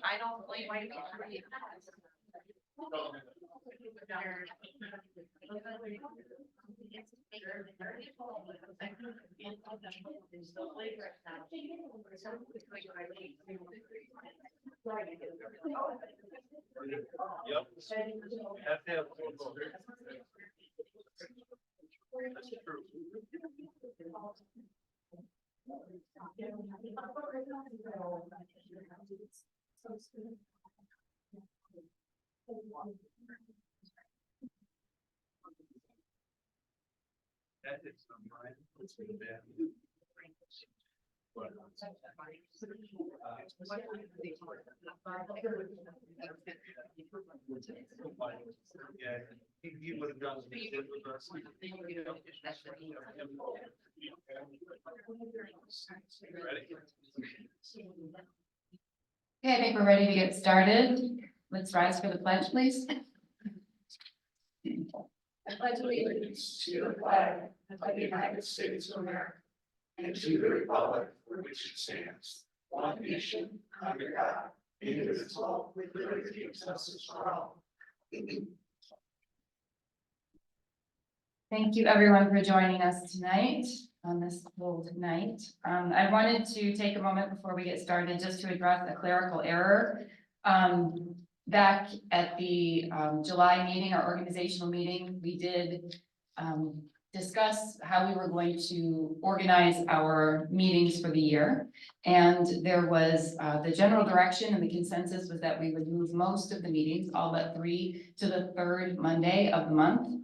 I don't believe I Yep. Have to have four voters. That's true. That is some right. It's been bad. But, yeah, he would have done it with us. Ready? Okay, I think we're ready to get started. Let's rise for the pledge, please. I pledge allegiance to the flag of the United States of America and to the republic for which it stands, one nation, under God, indivisible, with liberty and justice for all. Thank you, everyone, for joining us tonight on this cold night. I wanted to take a moment before we get started just to address a clerical error. Back at the July meeting, our organizational meeting, we did discuss how we were going to organize our meetings for the year. And there was the general direction and the consensus was that we would move most of the meetings, all but 3, to the 3rd Monday of the month.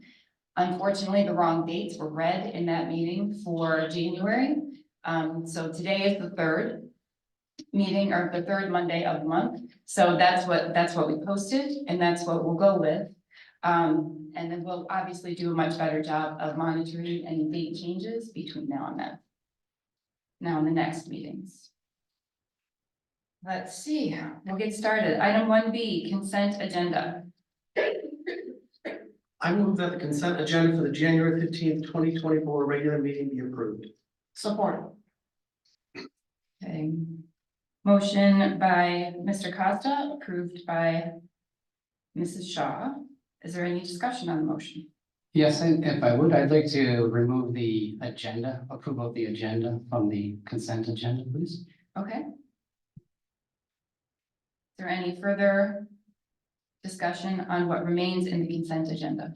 Unfortunately, the wrong dates were read in that meeting for January. So today is the 3rd meeting, or the 3rd Monday of the month. So that's what we posted, and that's what we'll go with. And then we'll obviously do a much better job of monitoring any date changes between now and then. Now in the next meetings. Let's see, we'll get started. Item 1B, consent agenda. I move that the consent agenda for the January 15th, 2024 regular meeting be approved. Support. Okay. Motion by Mr. Costa, approved by Mrs. Shaw. Is there any discussion on the motion? Yes, and if I would, I'd like to remove the agenda, approval of the agenda from the consent agenda, please. Okay. Is there any further discussion on what remains in the consent agenda?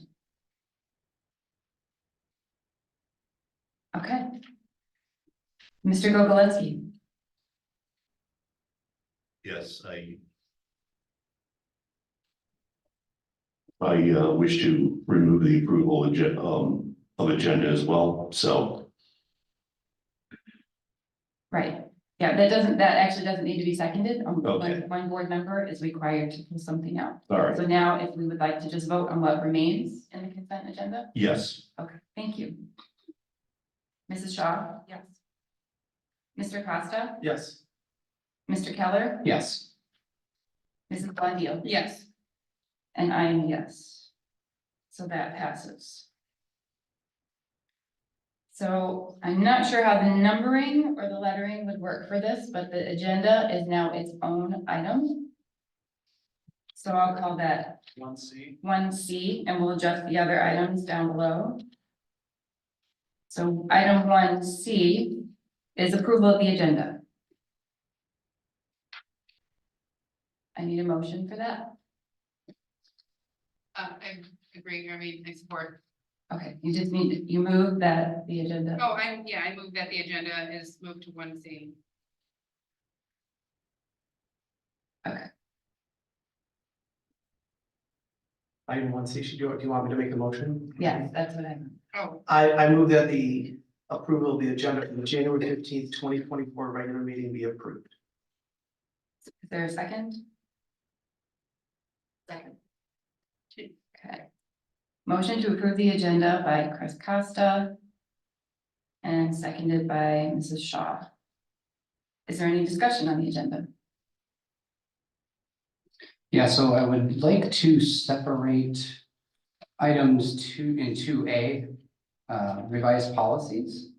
Okay. Mr. Gogoleski. Yes, I wish to remove the approval of agenda as well, so. Right. Yeah, that actually doesn't need to be seconded. Okay. One board member is required to pull something out. All right, So now if we would like to just vote on what remains in the consent agenda? yes, Okay, thank you. Mrs. Shaw? Yes. Mr. Costa? Yes. Mr. Keller? Yes. Mrs. Blondeel? Yes. And I am a yes. So that passes. So I'm not sure how the numbering or the lettering would work for this, but the agenda is now its own item. So I'll call that 1C. 1C, and we'll adjust the other items down below. So item 1C is approval of the agenda. I need a motion for that. I agree. I mean, I support. Okay, you just need, you move that the agenda. Oh, I move that the agenda is moved to 1C. Item 1C, do you want me to make a motion? Yes, that's what I meant. Oh, I move that the approval of the agenda for the January 15th, 2024 regular meeting be approved. Is there a second? second. Okay. Motion to approve the agenda by Chris Costa and seconded by Mrs. Shaw. Is there any discussion on the agenda? Yeah, so I would like to separate items in 2A, revised policies.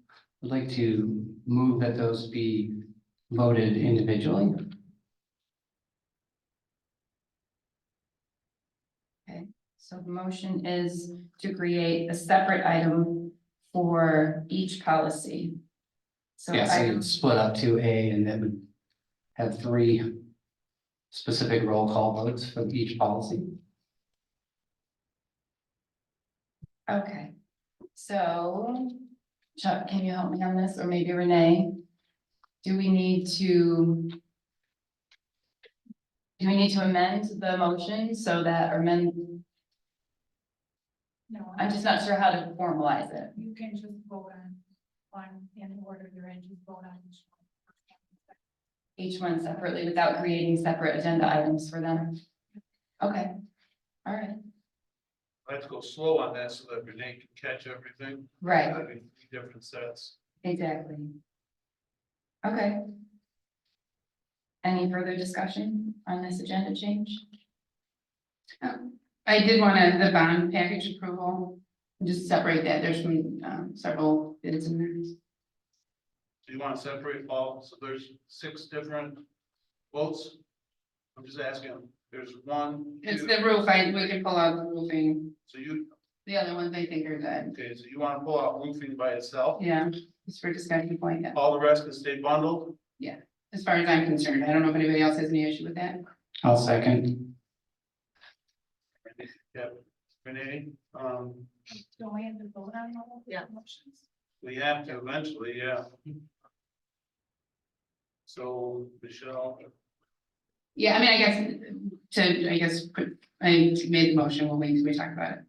I'd like to move that those be voted individually. So the motion is to create a separate item for each policy. So Yeah, so item, you'd split up to A and then would have 3 specific roll call votes for each policy. okay. So Chuck, can you help me on this, or maybe Renee? Do we need to amend the motion so that, or amend, No, I'm just not sure how to formalize it. you can just vote on in the order you're in, just vote on each one. Each one separately without creating separate agenda items for them? Okay, all right, Let's go slow on that so that Renee can catch everything. right, Having 3 different sets. exactly. Okay. Any further discussion on this agenda change? I did want to, the bond package approval, just separate that. There's some, several bids in there. Do you want to separate all, so there's 6 different votes? I'm just asking, there's 1, It's 2, the roof, we can pull out the roofing. so you, The other ones I think are good. okay, so you want to pull out roofing by itself? Yeah, just for discussion point, yeah. All the rest can stay bundled? As far as I'm concerned, I don't know if anybody else has any issue with that. I'll second. Yep. Renee, Don't we have to vote on all the motions? we have to eventually, yeah. So, Michelle, Yeah, I mean, I guess, I made the motion, we'll wait till we talk about it.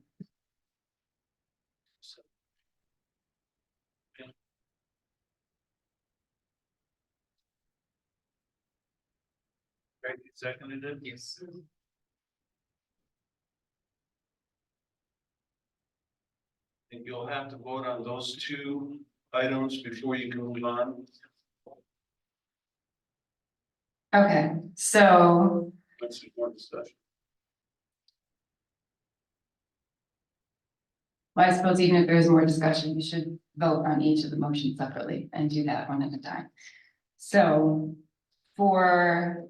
Becky seconded it? Yes. And you'll have to vote on those 2 items before you can move on. Okay, so, Let's do more discussion. well, I suppose even if there's more discussion, we should vote on each of the motions separately and do that one at a time. So, for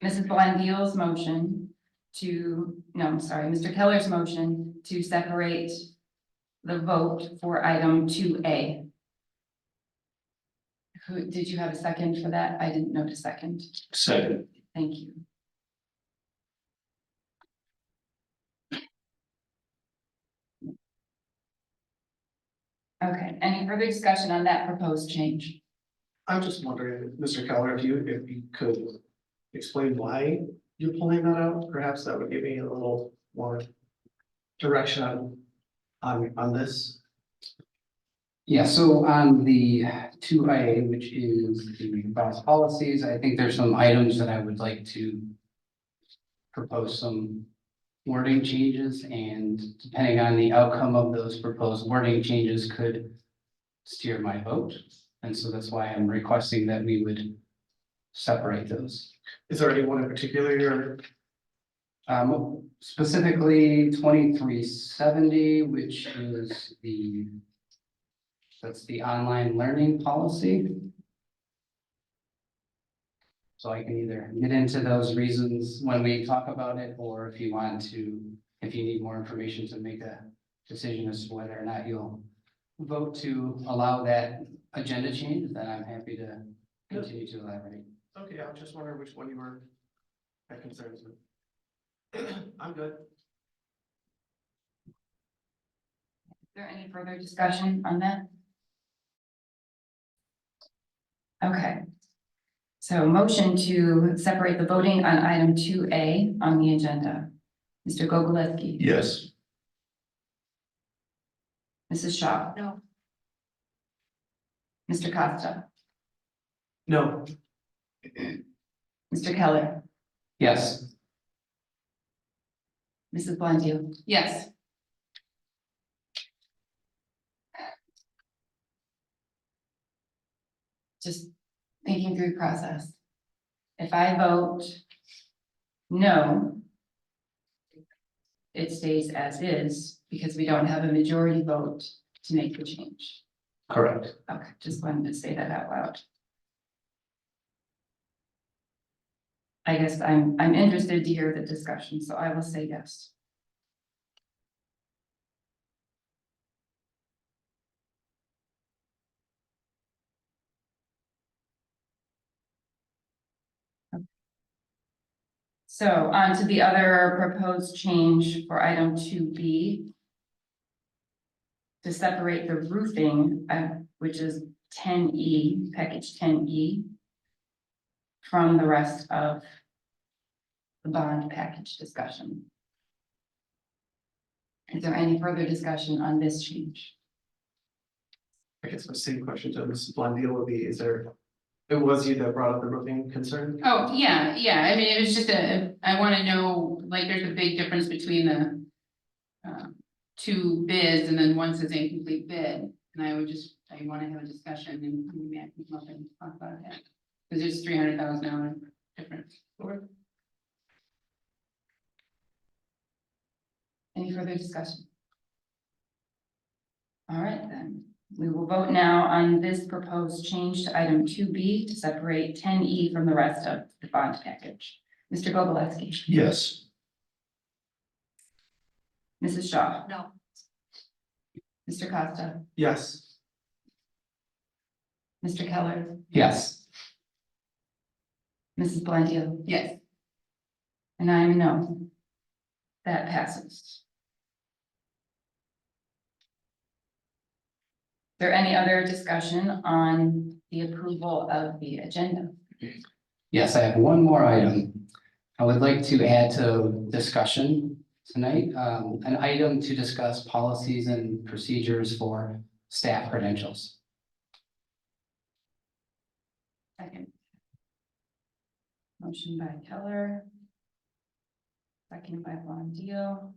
Mrs. Blondell's motion Mr. Keller's motion to separate the vote for item 2A. Did you have a second for that? I didn't note a second. Second. Thank you. Okay, any further discussion on that proposed change? I'm just wondering, Mr. Keller, if you could explain why you're pulling that out, perhaps that would give me a little more direction on this. Yeah, so on the 2A, which is the revised policies, I think there's some items that I would like to propose some wording changes, and depending on the outcome of those proposed wording changes could steer my vote. And so that's why I'm requesting that we would separate those. Is there anyone in particular you're, Specifically 2370, which is that's the online learning policy. So I can either get into those reasons when we talk about it, or if you need more information to make a decision as to whether or not you'll vote to allow that agenda change, then I'm happy to continue to elaborate. okay, I was just wondering which one you were had concerns with. I'm good. Is there any further discussion on that? Okay. So motion to separate the voting on item 2A on the agenda. Mr. Gogoleski? Yes. Mrs. Shaw? No. Mr. Costa? No, Mr. Keller? Yes. Mrs. Blondell? Yes, Just thinking through the process. If I vote no, it stays as is because we don't have a majority vote to make the change. Correct. Okay, just wanted to say that out loud. I guess I'm interested to hear the discussion, so I will say yes. So on to the other proposed change for item 2B. To separate the roofing, which is 10E, package 10E. From the rest of the bond package discussion. Is there any further discussion on this change? I guess my same question to Mrs. Blondell would be, it was you that brought up the roofing concern? Oh, yeah, I mean, it was just I wanna know, like, there's a big difference between the. Two bids and then one says incomplete bid, and I wanna have a discussion and maybe I can come up and talk about that. Cause there's $300,000 difference. Any further discussion? All right, then, we will vote now on this proposed change to item 2B to separate 10E from the rest of the bond package. Mr. Gogoleski, Yes. Mrs. Shaw, No. Mr. Costa, Yes. Mr. Keller, Yes. Mrs. Blandiel, Yes, and I am no. That passes. Is there any other discussion on the approval of the agenda? Yes, I have one more item. I would like to add to discussion tonight, an item to discuss policies and procedures for staff credentials. Second. Motion by Keller. Second by Blondell.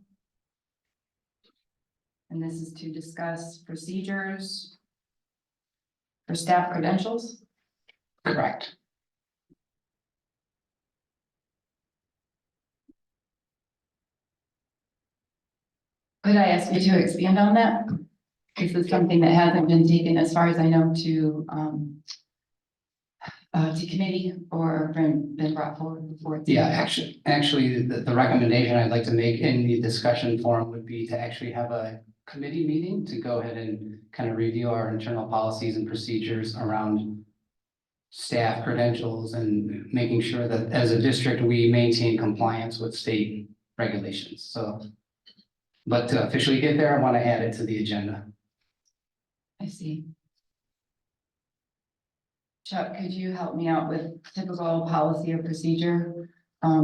And this is to discuss procedures for staff credentials. Correct. Could I ask you to expand on that? This is something that hasn't been taken, as far as I know, to committee or been brought forward before. Yeah, actually, the recommendation I'd like to make in the discussion forum would be to actually have a committee meeting to go ahead and kind of review our internal policies and procedures around staff credentials and making sure that as a district, we maintain compliance with state regulations. So, but to officially get there, I want to add it to the agenda. I see. Chuck, could you help me out with typical policy or procedure? I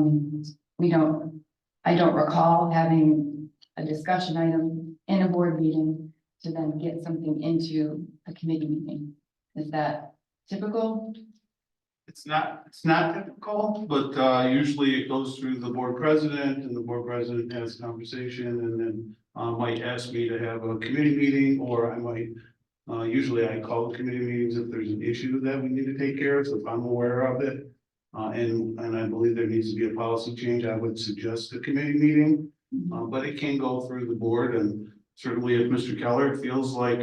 don't recall having a discussion item in a board meeting to then get something into a committee meeting. Is that typical? It's not typical, but usually it goes through the board president and the board president has a conversation and then might ask me to have a committee meeting, or I might, usually I call the committee meetings if there's an issue that we need to take care of, so if I'm aware of it. And I believe there needs to be a policy change, I would suggest a committee meeting, but it can go through the board, and certainly if Mr. Keller feels like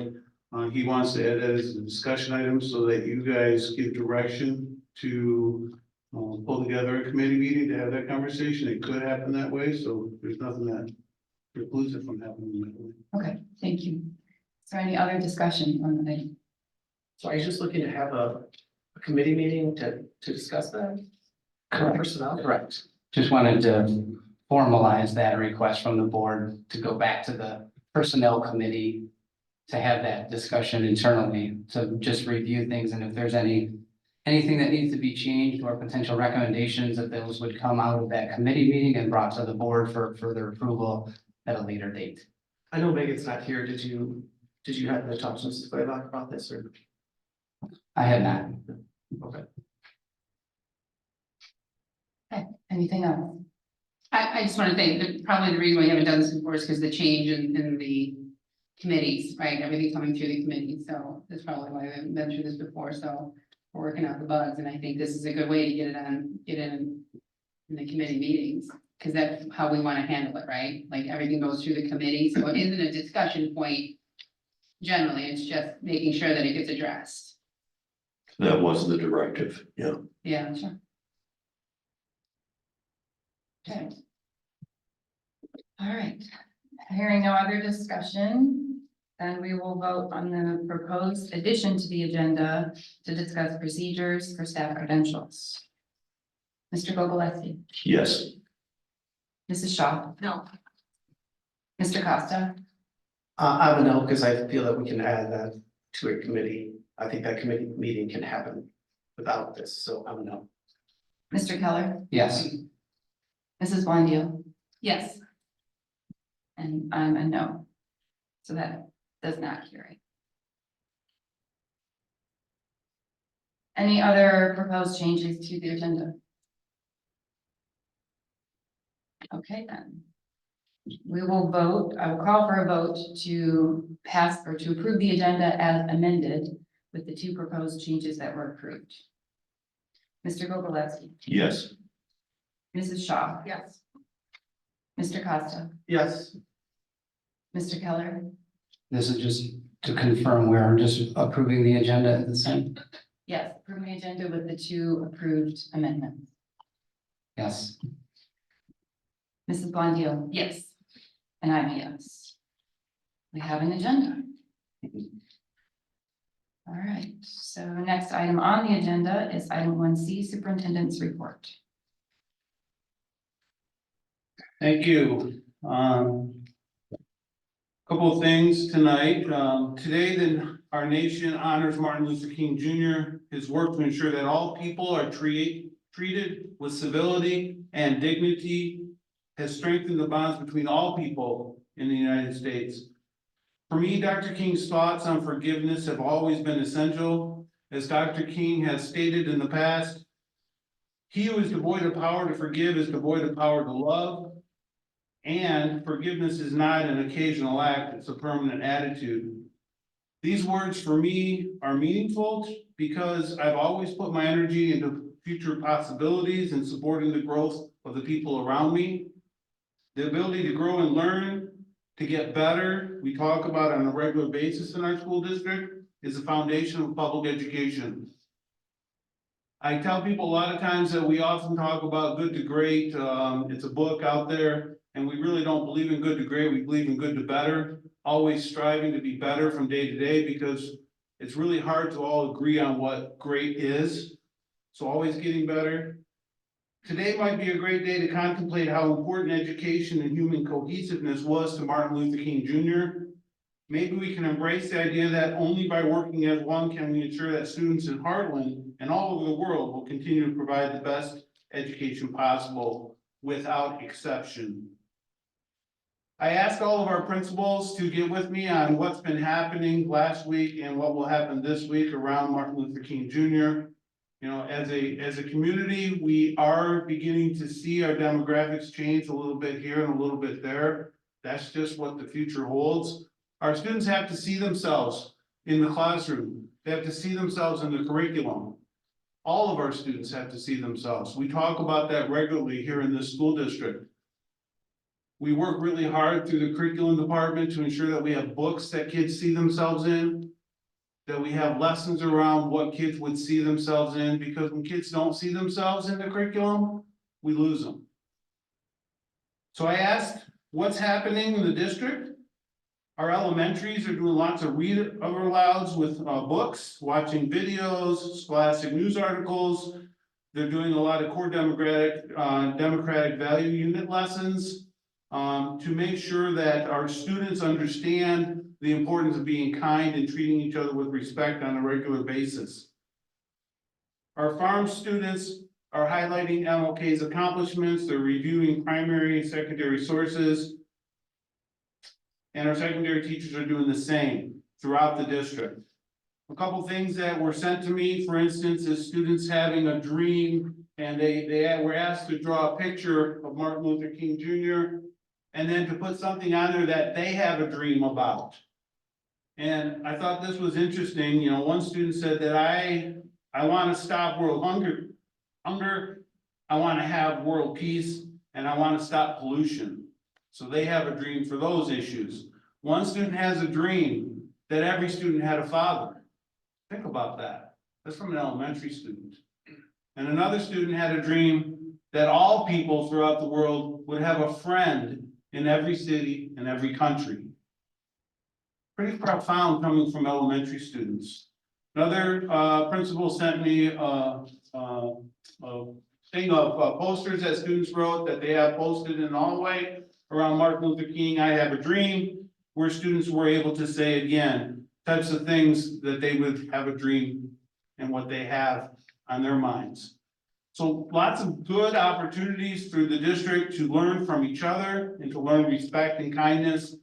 he wants to add that as a discussion item so that you guys give direction to pull together a committee meeting to have that conversation. It could happen that way, so there's nothing that precludes it from happening that way. Okay, thank you. Is there any other discussion on the item? So are you just looking to have a committee meeting to discuss that? Personnel? Correct. Just wanted to formalize that request from the board to go back to the personnel committee to have that discussion internally, to just review things, and if there's anything that needs to be changed or potential recommendations, that those would come out of that committee meeting and brought to the board for further approval at a later date. I know Megan's not here. Did you happen to talk to Mrs. Blaylock about this or? I had not. Okay. Okay, anything else? I just wanna say that probably the reason we haven't done this before is because the change in the committees, right? Everything coming through the committee, so that's probably why we haven't been through this before, so we're working out the bugs, and I think this is a good way to get in the committee meetings, because that's how we want to handle it, right? Like everything goes through the committee, so it isn't a discussion point Generally, it's just making sure that it gets addressed. That was the directive, yeah. Yeah, sure. Okay. All right, hearing no other discussion, then we will vote on the proposed addition to the agenda to discuss procedures for staff credentials. Mr. Gogoleski, Yes, Mrs. Shaw, No. Mr. Costa, I'm a no, because I feel that we can add that to a committee. I think that committee meeting can happen without this, so I'm a no. Mr. Keller, Yes, Mrs. Blondell, Yes, and I'm a no. So that does not carry. Any other proposed changes to the agenda? Okay, then. We will vote, I will call for a vote to pass or to approve the agenda as amended with the two proposed changes that were approved. Mr. Gogoleski, yes, Mrs. Shaw, Yes. Mr. Costa, Yes. Mr. Keller, this is just to confirm we're just approving the agenda at the same. yes, approving the agenda with the two approved amendments. Yes, Mrs. Blondell, yes. and I'm a yes. We have an agenda. All right, so next item on the agenda is item 1C, Superintendent's Report. Thank you. Couple of things tonight. Today, then, our nation honors Martin Luther King Jr. His work to ensure that all people are treated with civility and dignity has strengthened the bonds between all people in the United States. For me, Dr. King's thoughts on forgiveness have always been essential. As Dr. King has stated in the past, he who is devoid of power to forgive is devoid of power to love. And forgiveness is not an occasional act, it's a permanent attitude. These words for me are meaningful because I've always put my energy into future possibilities and supporting the growth of the people around me. The ability to grow and learn, to get better, we talk about on a regular basis in our school district, is the foundation of public education. I tell people a lot of times that we often talk about good to great. It's a book out there, and we really don't believe in good to great. We believe in good to better, always striving to be better from day to day because it's really hard to all agree on what great is. So always getting better. Today might be a great day to contemplate how important education and human cohesiveness was to Martin Luther King Jr. Maybe we can embrace the idea that only by working as one can we ensure that students in Heartland and all over the world will continue to provide the best education possible without exception. I asked all of our principals to get with me on what's been happening last week and what will happen this week around Martin Luther King Jr. You know, as a community, we are beginning to see our demographics change a little bit here and a little bit there. That's just what the future holds. Our students have to see themselves in the classroom. They have to see themselves in the curriculum. All of our students have to see themselves. We talk about that regularly here in this school district. We work really hard through the curriculum department to ensure that we have books that kids see themselves in, that we have lessons around what kids would see themselves in, because when kids don't see themselves in the curriculum, we lose them. So I asked, what's happening in the district? Our elementaries are doing lots of read alouds with books, watching videos, scholastic news articles. They're doing a lot of core democratic value unit lessons to make sure that our students understand the importance of being kind and treating each other with respect on a regular basis. Our farm students are highlighting MLK's accomplishments. They're reviewing primary and secondary sources. And our secondary teachers are doing the same throughout the district. A couple things that were sent to me, for instance, is students having a dream and they were asked to draw a picture of Martin Luther King Jr. and then to put something on there that they have a dream about. And I thought this was interesting. You know, one student said that I want to stop world hunger, I want to have world peace, and I want to stop pollution. So they have a dream for those issues. One student has a dream that every student had a father. Think about that. That's from an elementary student. And another student had a dream that all people throughout the world would have a friend in every city and every country. Pretty profound coming from elementary students. Another principal sent me a thing of posters that students wrote that they have posted in the hallway around Martin Luther King, I Have a Dream, where students were able to say again, types of things that they would have a dream and what they have on their minds. So lots of good opportunities through the district to learn from each other and to learn respect and kindness.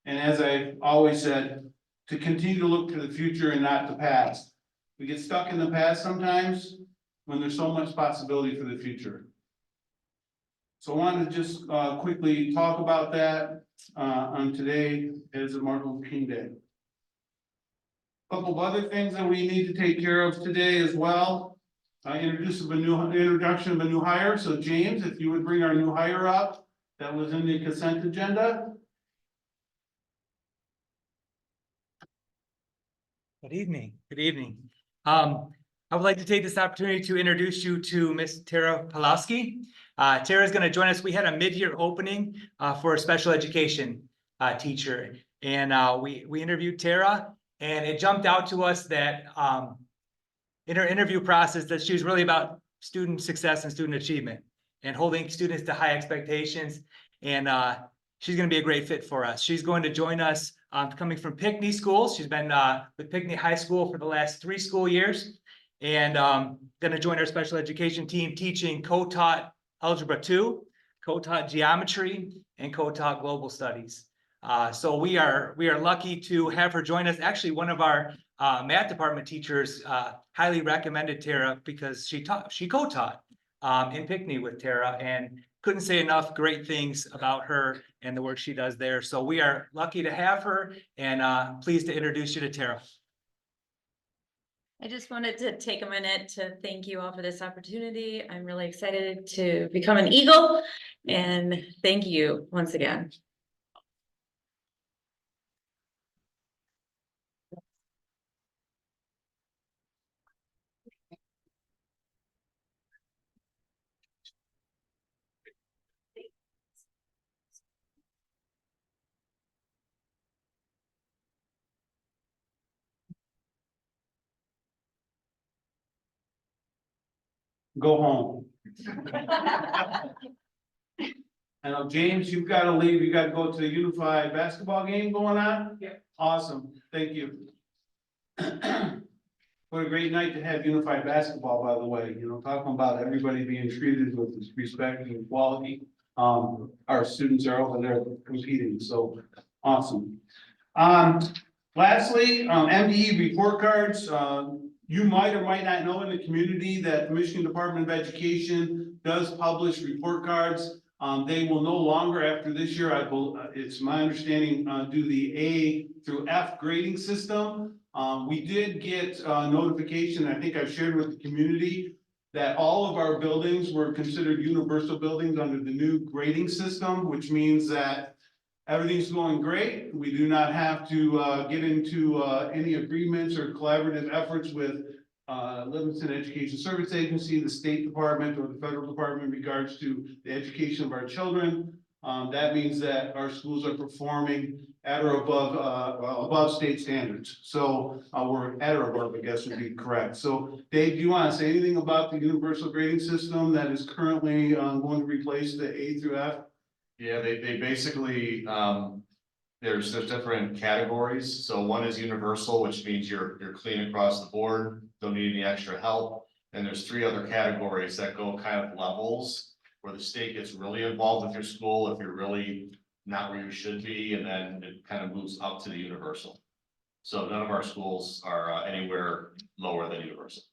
And as I always said, to continue to look to the future and not the past. We get stuck in the past sometimes when there's so much possibility for the future. So I wanted to just quickly talk about that on today as a Martin Luther King Day. Couple of other things that we need to take care of today as well. Introduction of a new hire. So James, if you would bring our new hire up, that was in the consent agenda. Good evening. Good evening. I would like to take this opportunity to introduce you to Miss Tara Pulowski. Tara is going to join us. We had a mid-year opening for a special education teacher, and we interviewed Tara, and it jumped out to us that in her interview process that she was really about student success and student achievement and holding students to high expectations. And she's going to be a great fit for us. She's going to join us coming from Pinckney Schools. She's been with Pinckney High School for the last 3 school years, and going to join our special education team teaching co-taught Algebra 2, co-taught geometry, and co-taught global studies. So we are lucky to have her join us. Actually, one of our math department teachers highly recommended Tara because she co-taught in Pinckney with Tara and couldn't say enough great things about her and the work she does there. So we are lucky to have her, and pleased to introduce you to Tara. I just wanted to take a minute to thank you all for this opportunity. I'm really excited to become an Eagle, and thank you once again. Go home. I know, James, you've got to leave. You got to go to the Unified basketball game going on? Yeah. Awesome. Thank you. What a great night to have Unified basketball, by the way. You know, talking about everybody being treated with respect and equality. Our students are over there competing, so awesome. Lastly, MDE report cards. You might or might not know in the community that the Michigan Department of Education does publish report cards. They will no longer, after this year, it's my understanding, do the A through F grading system. We did get notification, I think I've shared with the community, that all of our buildings were considered universal buildings under the new grading system, which means that everything's going great. We do not have to get into any agreements or collaborative efforts with Livingston Education Service Agency, the State Department, or the Federal Department in regards to the education of our children. That means that our schools are performing at or above state standards. So we're at or above, I guess would be correct. So Dave, do you want to say anything about the universal grading system that is currently going to replace the A through F? Yeah, they basically, there's different categories. So one is universal, which means you're clean across the board, don't need any extra help. And there's 3 other categories that go kind of levels, where the state gets really involved with your school if you're really not where you should be, and then it kind of moves up to the universal. So none of our schools are anywhere lower than universal.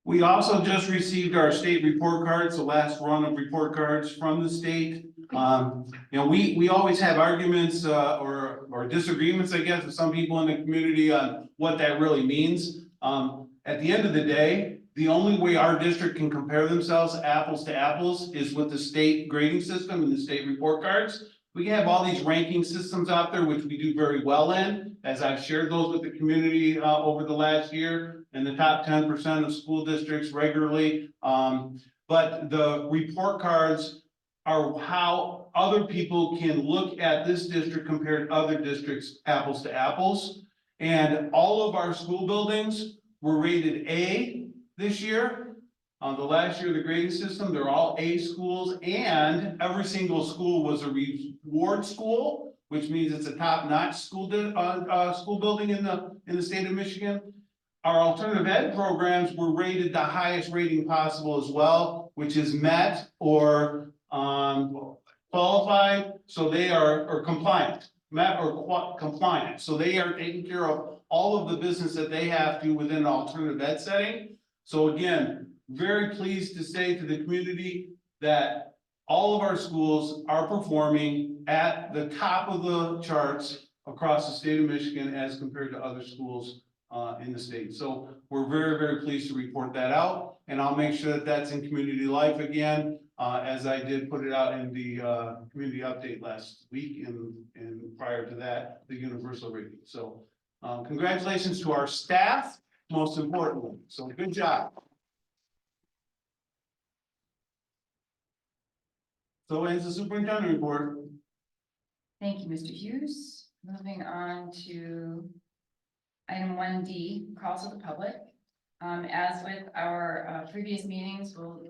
We also just received our state report cards, the last run of report cards from the state. You know, we always have arguments or disagreements, I guess, with some people in the community on what that really means. At the end of the day, the only way our district can compare themselves apples to apples is with the state grading system and the state report cards. We have all these ranking systems out there, which we do very well in, as I've shared those with the community over the last year, in the top 10% of school districts regularly. But the report cards are how other people can look at this district compared to other districts, apples to apples. And all of our school buildings were rated A this year. The last year of the grading system, they're all A schools, and every single school was a reward school, which means it's a top-notch school building in the state of Michigan. Our alternative ed programs were rated the highest rating possible as well, which is met or qualified, so they are compliant, met or compliant, so they are taking care of all of the business that they have to within an alternative ed setting. So again, very pleased to say to the community that all of our schools are performing at the top of the charts across the state of Michigan as compared to other schools in the state. So we're very, very pleased to report that out, and I'll make sure that that's in community life again, as I did put it out in the community update last week and prior to that, the universal rating. So congratulations to our staff, most importantly. So good job. So ends the superintendent report. Thank you, Mr. Hughes. Moving on to item 1D, calls of the public. As with our previous meetings, we'll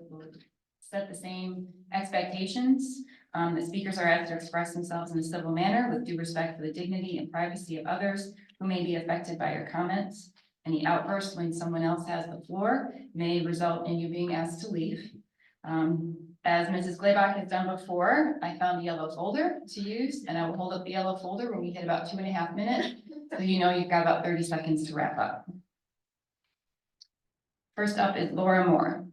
set the same expectations. The speakers are asked to express themselves in a civil manner with due respect for the dignity and privacy of others who may be affected by your comments. Any outbursts when someone else has the floor may result in you being asked to leave. As Mrs. Glaybach has done before, I found the yellow folder to use, and I will hold up the yellow folder when we hit about 2.5 minutes. So you know you've got about 30 seconds to wrap up. First up is Laura Moore.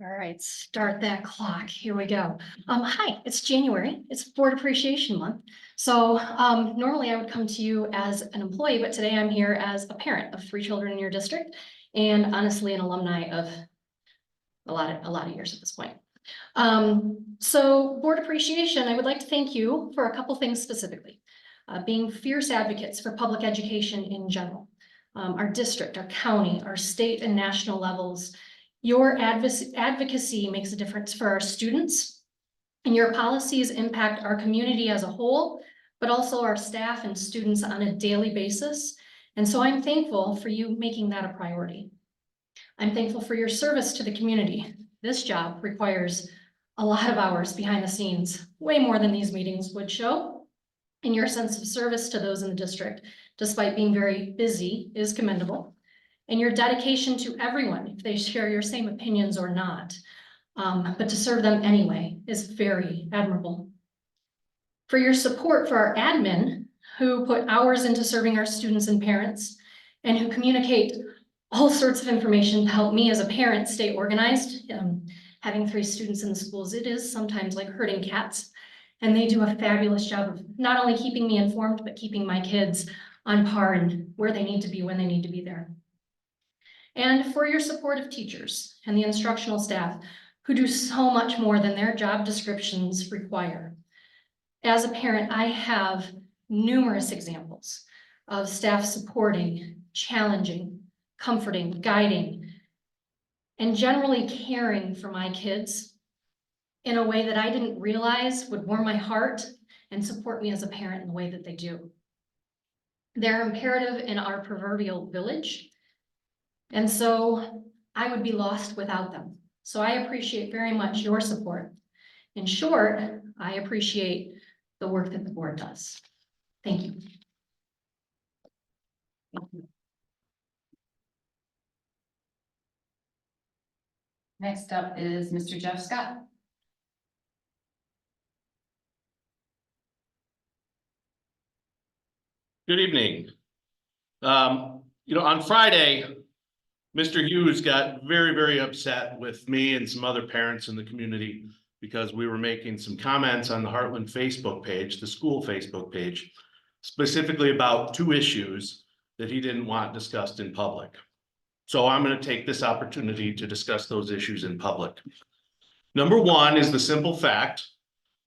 All right, start that clock. Here we go. Hi, it's January. It's Board Appreciation Month. So normally I would come to you as an employee, but today I'm here as a parent of 3 children in your district, and honestly an alumni of a lot of years at this point. So Board Appreciation, I would like to thank you for a couple things specifically. Being fierce advocates for public education in general. Our district, our county, our state and national levels. Your advocacy makes a difference for our students, and your policies impact our community as a whole, but also our staff and students on a daily basis. And so I'm thankful for you making that a priority. I'm thankful for your service to the community. This job requires a lot of hours behind the scenes, way more than these meetings would show. And your sense of service to those in the district, despite being very busy, is commendable. And your dedication to everyone, if they share your same opinions or not, but to serve them anyway, is very admirable. For your support for our admin, who put hours into serving our students and parents, and who communicate all sorts of information to help me as a parent stay organized. Having 3 students in the schools, it is sometimes like herding cats, and they do a fabulous job of not only keeping me informed, but keeping my kids on par and where they need to be when they need to be there. And for your support of teachers and the instructional staff who do so much more than their job descriptions require. As a parent, I have numerous examples of staff supporting, challenging, comforting, guiding, and generally caring for my kids in a way that I didn't realize would warm my heart and support me as a parent in the way that they do. They're imperative in our proverbial village. And so I would be lost without them. So I appreciate very much your support. In short, I appreciate the work that the board does. Thank you. Next up is Mr. Jeff Scott. Good evening. On Friday, Mr. Hughes got very, very upset with me and some other parents in the community because we were making some comments on the Heartland Facebook page, the school Facebook page, specifically about two issues that he didn't want discussed in public. So I'm going to take this opportunity to discuss those issues in public. Number one is the simple fact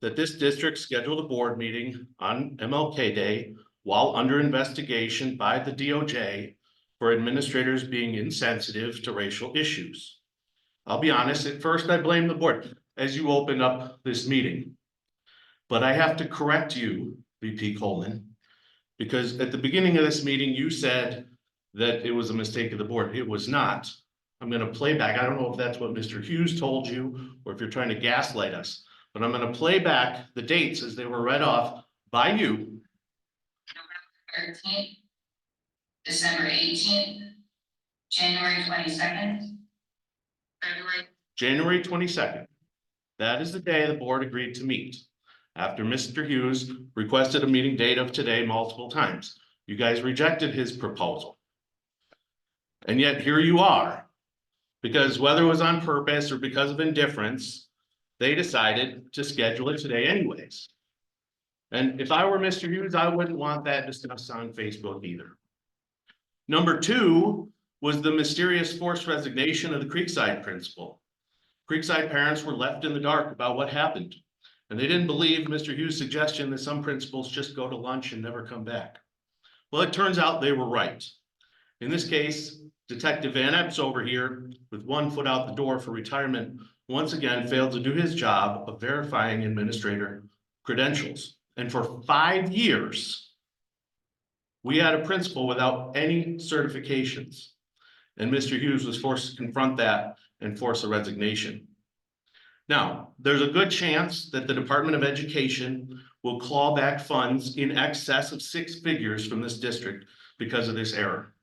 that this district scheduled a board meeting on MLK Day while under investigation by the DOJ for administrators being insensitive to racial issues. I'll be honest, at first I blame the board as you open up this meeting. But I have to correct you, VP Coleman, because at the beginning of this meeting, you said that it was a mistake of the board. It was not. I'm going to play back. I don't know if that's what Mr. Hughes told you or if you're trying to gaslight us, but I'm going to play back the dates as they were read off by you. November 13th, December 18th, January 22nd, January 22nd. That is the day the board agreed to meet. After Mr. Hughes requested a meeting date of today multiple times. You guys rejected his proposal. And yet here you are. Because whether it was on purpose or because of indifference, they decided to schedule it today anyways. And if I were Mr. Hughes, I wouldn't want that discussed on Facebook either. Number two was the mysterious forced resignation of the Creekside principal. Creekside parents were left in the dark about what happened. And they didn't believe Mr. Hughes' suggestion that some principals just go to lunch and never come back. Well, it turns out they were right. In this case, Detective Van Epps over here, with one foot out the door for retirement, once again failed to do his job of verifying administrator credentials. And for 5 years, we had a principal without any certifications. And Mr. Hughes was forced to confront that and force a resignation. Now, there's a good chance that the Department of Education will claw back funds in excess of 6 figures from this district because of this error.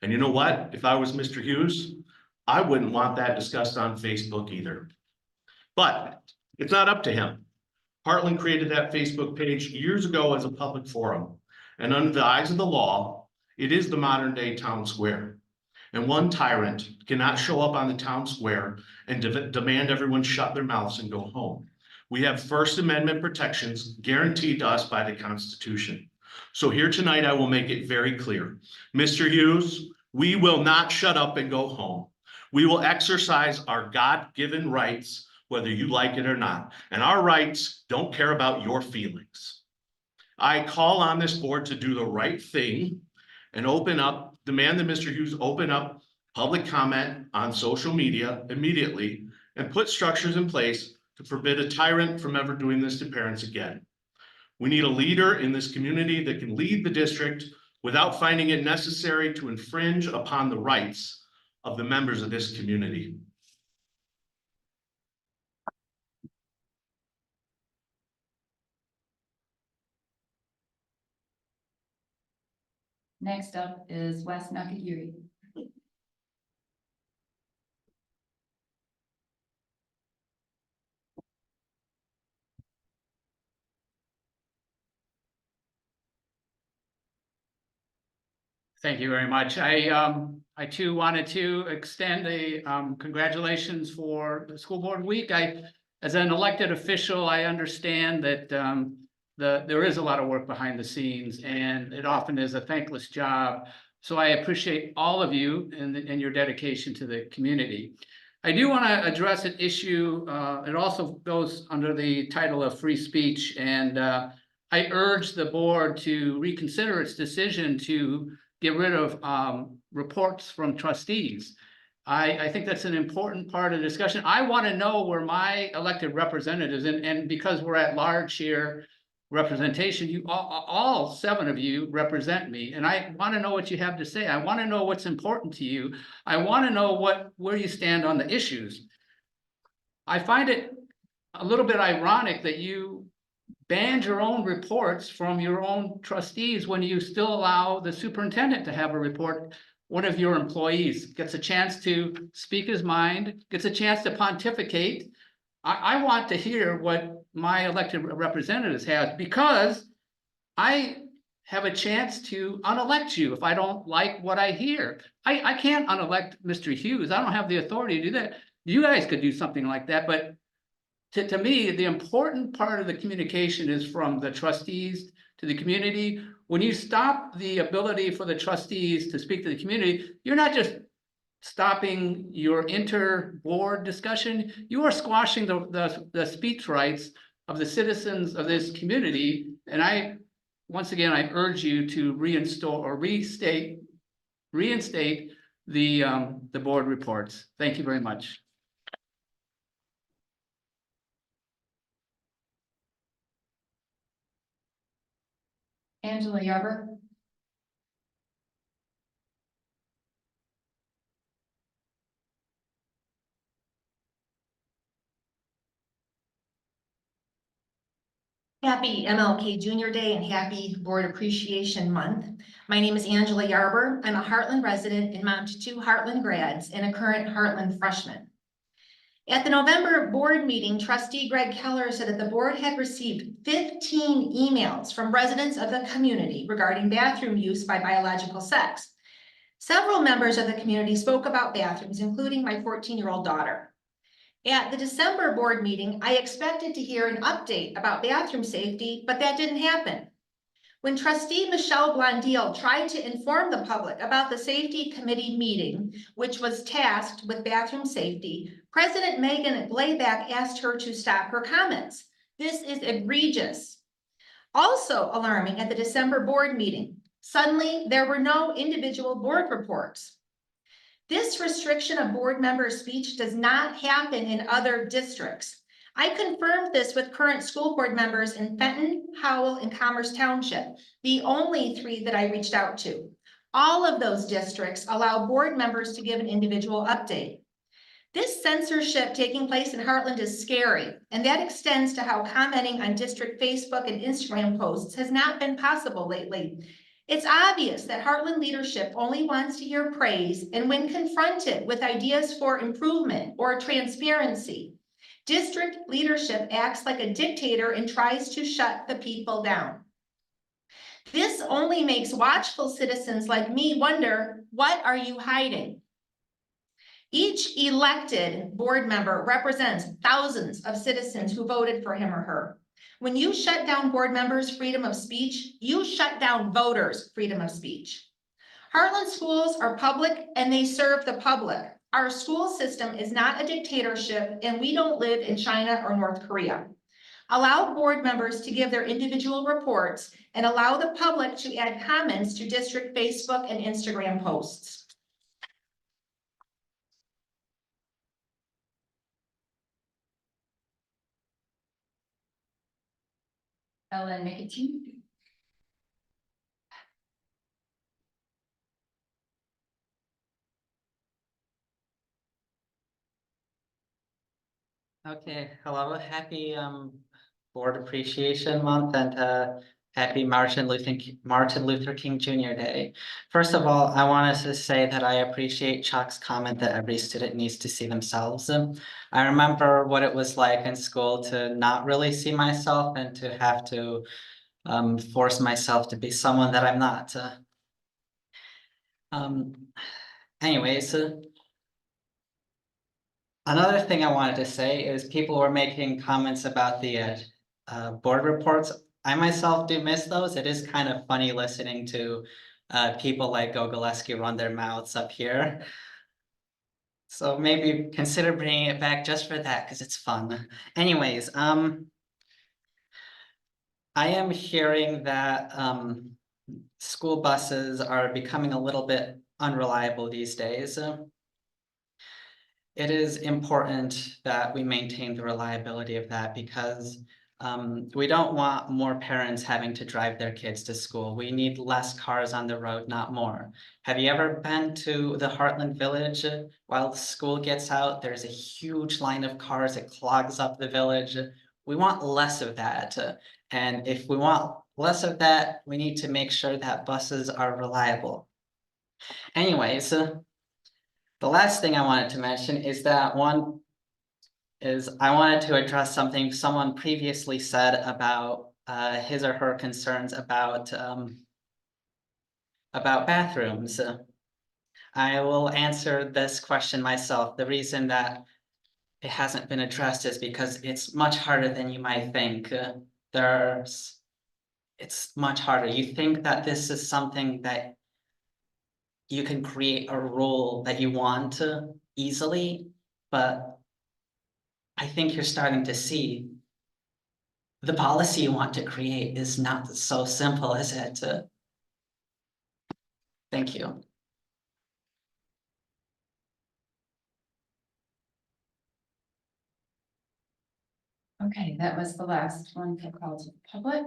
And you know what? If I was Mr. Hughes, I wouldn't want that discussed on Facebook either. But it's not up to him. Heartland created that Facebook page years ago as a public forum. And under the eyes of the law, it is the modern day town square. And one tyrant cannot show up on the town square and demand everyone shut their mouths and go home. We have First Amendment protections guaranteed to us by the Constitution. So here tonight, I will make it very clear. Mr. Hughes, we will not shut up and go home. We will exercise our God-given rights, whether you like it or not. And our rights don't care about your feelings. I call on this board to do the right thing and demand that Mr. Hughes open up public comment on social media immediately and put structures in place to forbid a tyrant from ever doing this to parents again. We need a leader in this community that can lead the district without finding it necessary to infringe upon the rights of the members of this community. Next up is Wes Nakagiri. Thank you very much. I too wanted to extend a congratulations for the school board week. As an elected official, I understand that there is a lot of work behind the scenes and it often is a thankless job. So I appreciate all of you and your dedication to the community. I do want to address an issue. It also goes under the title of free speech. And I urge the board to reconsider its decision to get rid of reports from trustees. I think that's an important part of the discussion. I want to know where my elected representatives, and because we're at large here, representation, you all 7 of you represent me, and I want to know what you have to say. I want to know what's important to you. I want to know where you stand on the issues. I find it a little bit ironic that you banned your own reports from your own trustees when you still allow the superintendent to have a report. One of your employees gets a chance to speak his mind, gets a chance to pontificate. I want to hear what my elected representatives have, because I have a chance to unelect you if I don't like what I hear. I can't unelect Mr. Hughes. I don't have the authority to do that. You guys could do something like that, but to me, the important part of the communication is from the trustees to to the community. When you stop the ability for the trustees to speak to the community, you're not just stopping your inter-board discussion, you are squashing the speech rights of the citizens of this community. And once again, I urge you to reinstate the board reports. Thank you very much. Angela Yarber. Happy MLK Junior Day and happy Board Appreciation Month. My name is Angela Yarber. I'm a Heartland resident and mom to 2 Heartland grads and a current Heartland freshman. At the November board meeting, trustee Greg Keller said that the board had received 15 emails from residents of the community regarding bathroom use by biological sex. Several members of the community spoke about bathrooms, including my 14-year-old daughter. At the December board meeting, I expected to hear an update about bathroom safety, but that didn't happen. When trustee Michelle Blondeel tried to inform the public about the safety committee meeting, which was tasked with bathroom safety, President Megan Blayback asked her to stop her comments. This is egregious. Also alarming at the December board meeting, suddenly there were no individual board reports. This restriction of board member speech does not happen in other districts. I confirmed this with current school board members in Fenton, Howell, and Commerce Township, the only 3 that I reached out to. All of those districts allow board members to give an individual update. This censorship taking place in Heartland is scary, and that extends to how commenting on district Facebook and Instagram posts has not been possible lately. It's obvious that Heartland leadership only wants to hear praise, and when confronted with ideas for improvement or transparency, district leadership acts like a dictator and tries to shut the people down. This only makes watchful citizens like me wonder, what are you hiding? Each elected board member represents thousands of citizens who voted for him or her. When you shut down board members' freedom of speech, you shut down voters' freedom of speech. Heartland schools are public and they serve the public. Our school system is not a dictatorship and we don't live in China or North Korea. Allow board members to give their individual reports and allow the public to add comments to district Facebook and Instagram posts. Ellen Nicotine. Okay, hello, happy Board Appreciation Month and happy Martin Luther King Jr. Day. First of all, I wanted to say that I appreciate Chuck's comment that every student needs to see themselves. I remember what it was like in school to not really see myself and to have to force myself to be someone that I'm not. Anyways, another thing I wanted to say is people were making comments about the board reports. I myself do miss those. It is kind of funny listening to people like Gogolewski run their mouths up here. So maybe consider bringing it back just for that because it's fun. Anyways, I am hearing that school buses are becoming a little bit unreliable these days. It is important that we maintain the reliability of that because we don't want more parents having to drive their kids to school. We need less cars on the road, not more. Have you ever been to the Heartland Village? While the school gets out, there's a huge line of cars. It clogs up the village. We want less of that. And if we want less of that, we need to make sure that buses are reliable. Anyways, the last thing I wanted to mention is that I wanted to address something someone previously said about his or her concerns about bathrooms. I will answer this question myself. The reason that it hasn't been addressed is because it's much harder than you might think. There's it's much harder. You think that this is something that you can create a rule that you want to easily, but I think you're starting to see the policy you want to create is not so simple as it to. Thank you. Okay, that was the last one for call to the public.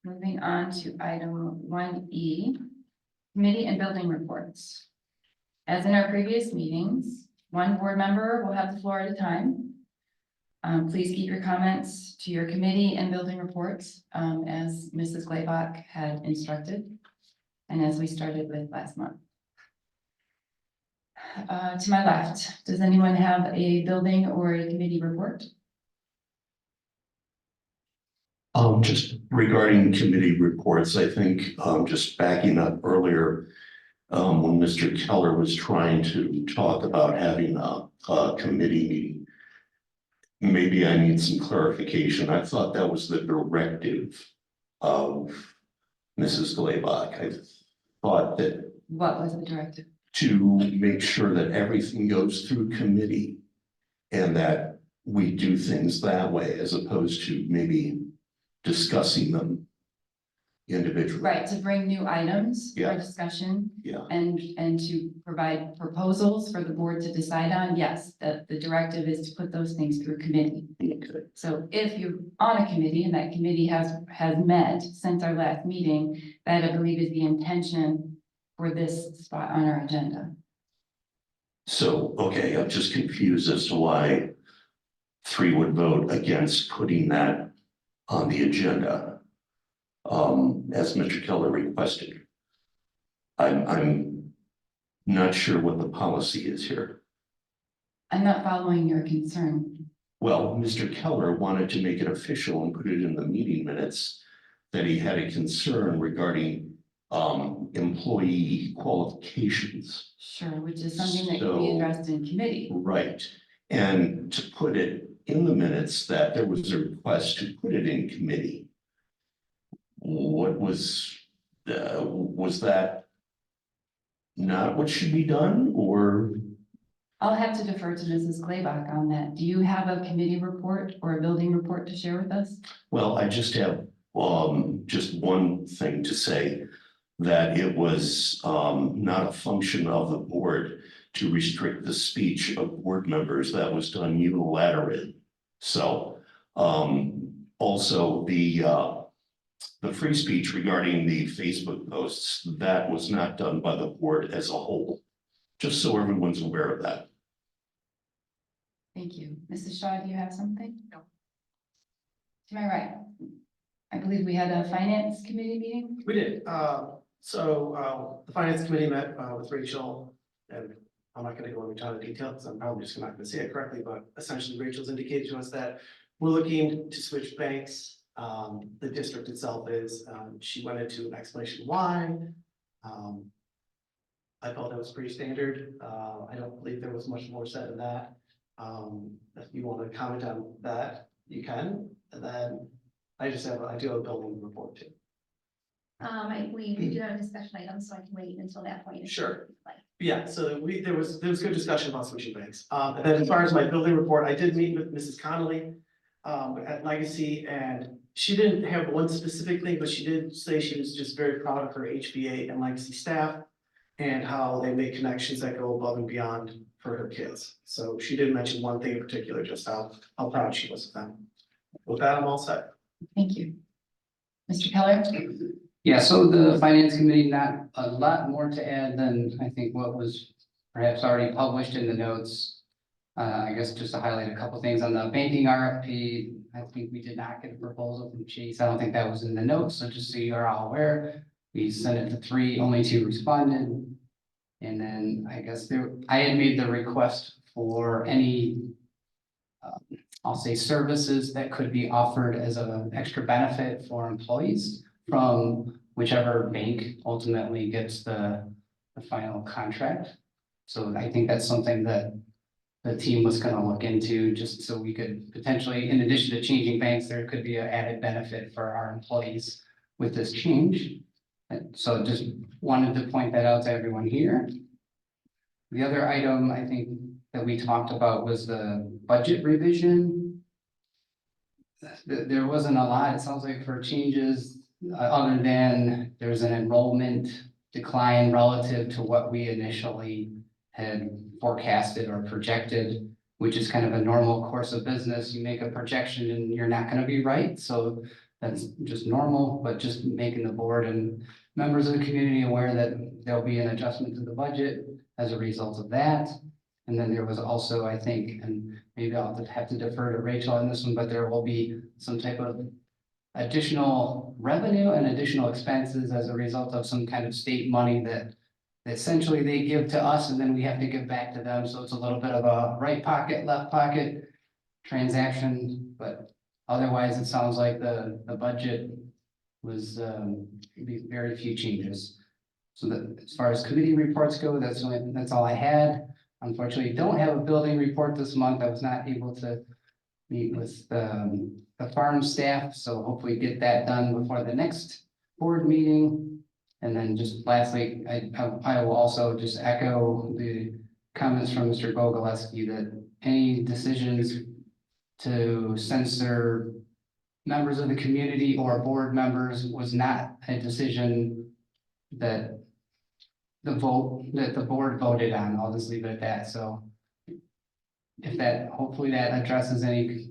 Moving on to item 1E, committee and building reports. As in our previous meetings, one board member will have the floor at a time. Please keep your comments to your committee and building reports, as Mrs. Glaybach had instructed, and as we started with last month. To my left, does anyone have a building or a committee report? Just regarding committee reports, I think, just backing up earlier, when Mr. Keller was trying to talk about having a committee meeting. Maybe I need some clarification. I thought that was the directive of Mrs. Glaybach. I thought that What was the directive? to make sure that everything goes through committee and that we do things that way as opposed to maybe discussing them individually. Right, to bring new items Yeah. for discussion. Yeah. And to provide proposals for the board to decide on, yes, that the directive is to put those things through committee. Okay. So if you're on a committee and that committee has met since our last meeting, that I believe is the intention for this spot on our agenda. So, okay, I'm just confused as to why 3 would vote against putting that on the agenda. As Mr. Keller requested. I'm not sure what the policy is here. I'm not following your concern. Well, Mr. Keller wanted to make it official and put it in the meeting minutes that he had a concern regarding employee qualifications. Sure, which is something that can be addressed in committee. Right, and to put it in the minutes that there was a request to put it in committee. What was that not what should be done, or? I'll have to defer to Mrs. Glaybach on that. Do you have a committee report or a building report to share with us? Well, I just have just one thing to say, that it was not a function of the board to restrict the speech of board members. That was done unilaterally. So also the free speech regarding the Facebook posts, that was not done by the board as a whole, just so everyone's aware of that. Thank you. Mrs. Shaw, do you have something? No. To my right, I believe we had a finance committee meeting. We did. So the finance committee met with Rachel, and I'm not going to go into a ton of detail because I'm probably just not going to say it correctly, but essentially Rachel's indicated to us that we're looking to switch banks. The district itself is, she went into an explanation why. I felt that was pretty standard. I don't believe there was much more said than that. If you want to comment on that, you can. And then I do have a building report too. We do have a discussion item, so I can wait until that point. Sure. Yeah, so there was good discussion about switching banks. And then as far as my building report, I did meet with Mrs. Connolly at Legacy, and she didn't have one specific thing, but she did say she was just very proud of her HBA and Legacy staff and how they make connections that go above and beyond for her kids. So she did mention one thing in particular, just how proud she was of them. With that, I'm all set. Thank you. Mr. Keller? Yeah, so the finance committee, not a lot more to add than I think what was perhaps already published in the notes. I guess just to highlight a couple things on the banking RFP, I think we did not get a proposal from Chase. I don't think that was in the notes, so just so you are all aware, we sent it to 3, only 2 responded. And then I guess I had made the request for any, I'll say services that could be offered as an extra benefit for employees from whichever bank ultimately gets the final contract. So I think that's something that the team was gonna look into, just so we could potentially, in addition to changing banks, there could be an added benefit for our employees with this change. And so just wanted to point that out to everyone here. The other item I think that we talked about was the budget revision. There wasn't a lot, it sounds like, for changes, other than there's an enrollment decline relative to what we initially had forecasted or projected, which is kind of a normal course of business. You make a projection and you're not gonna be right, so that's just normal, but just making the board and members of the community aware that there'll be an adjustment to the budget as a result of that. And then there was also, I think, and maybe I'll have to defer to Rachel on this one, but there will be some type of additional revenue and additional expenses as a result of some kind of state money that essentially they give to us and then we have to give back to them. So it's a little bit of a right pocket, left pocket transaction, but otherwise it sounds like the budget was be very few changes. So that as far as committee reports go, that's all I had. Unfortunately, don't have a building report this month. I was not able to meet with the farm staff, so hopefully get that done before the next board meeting. And then just lastly, I will also just echo the comments from Mr. Gogolewski that any decisions to censor members of the community or board members was not a decision that the board voted on. I'll just leave it at that. So if that, hopefully that addresses any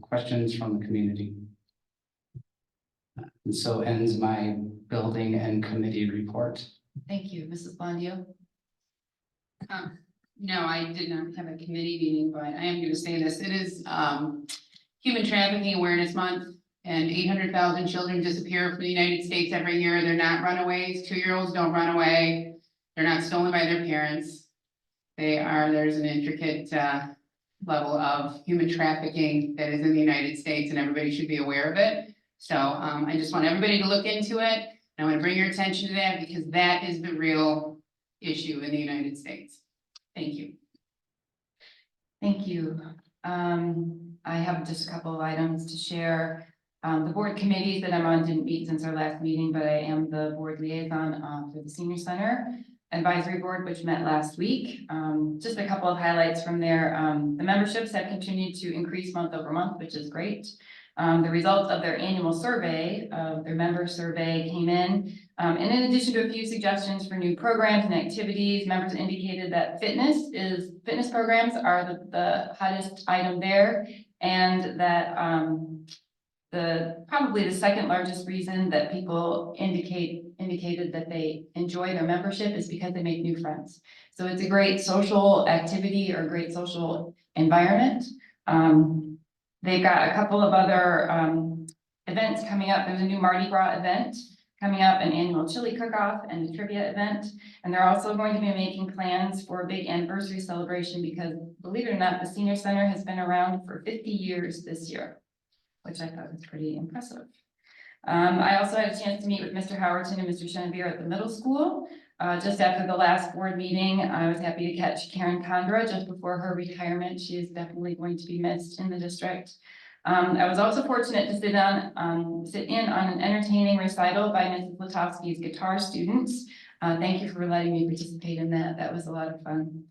questions from the community. And so ends my building and committee report. Thank you, Mrs. Blondie. No, I did not have a committee meeting, but I am gonna say this. It is Human Trafficking Awareness Month, and 800,000 children disappear from the United States every year. They're not runaways. 2-year-olds don't run away. They're not stolen by their parents. There's an intricate level of human trafficking that is in the United States, and everybody should be aware of it. So I just want everybody to look into it. I want to bring your attention to that because that is the real issue in the United States. Thank you. Thank you. I have just a couple of items to share. The board committees that I'm on didn't meet since our last meeting, but I am the board liaison for the Senior Center Advisory Board, which met last week. Just a couple of highlights from there. The memberships have continued to increase month over month, which is great. The results of their annual survey, their member survey came in. And in addition to a few suggestions for new programs and activities, members indicated that fitness programs are the hottest item there. And that probably the second largest reason that people indicated that they enjoy their membership is because they make new friends. So it's a great social activity or great social environment. They've got a couple of other events coming up. There's a new Mardi Gras event coming up, an annual chili cook-off and a trivia event. And they're also going to be making plans for a big anniversary celebration because, believe it or not, the Senior Center has been around for 50 years this year, which I thought was pretty impressive. I also had a chance to meet with Mr. Howerton and Mr. Chenevier at the middle school. Just after the last board meeting, I was happy to catch Karen Condra just before her retirement. She is definitely going to be missed in the district. I was also fortunate to sit in on an entertaining recital by Mrs. Latowski's guitar students. Thank you for letting me participate in that. That was a lot of fun.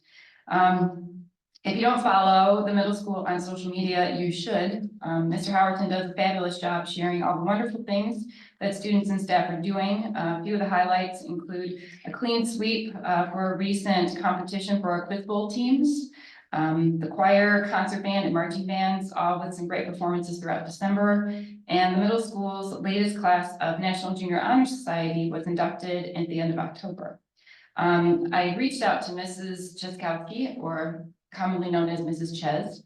If you don't follow the middle school on social media, you should. Mr. Howerton does a fabulous job sharing all the wonderful things that students and staff are doing. A few of the highlights include a clean sweep for a recent competition for our quiz bowl teams. The choir, concert band, and marching bands, all with some great performances throughout December. And the middle school's latest class of National Junior Honor Society was inducted at the end of October. I reached out to Mrs. Cheskowski, or commonly known as Mrs. Ches,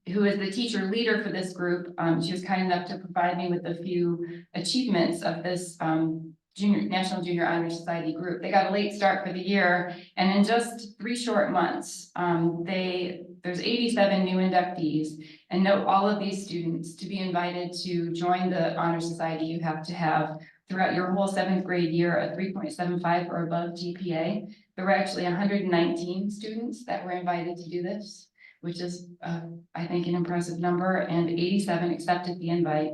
who is the teacher leader for this group. She was kind enough to provide me with a few achievements of this National Junior Honor Society group. They got a late start for the year, and in just 3 short months, there's 87 new inductees. And note, all of these students, to be invited to join the Honor Society, you have to have throughout your whole seventh grade year, a 3.75 or above GPA. There were actually 119 students that were invited to do this, which is, I think, an impressive number, and 87 accepted the invite.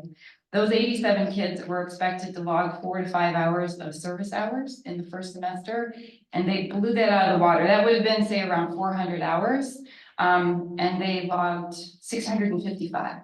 Those 87 kids were expected to log 4 to 5 hours of service hours in the first semester, and they blew that out of the water. That would have been, say, around 400 hours, and they logged 655.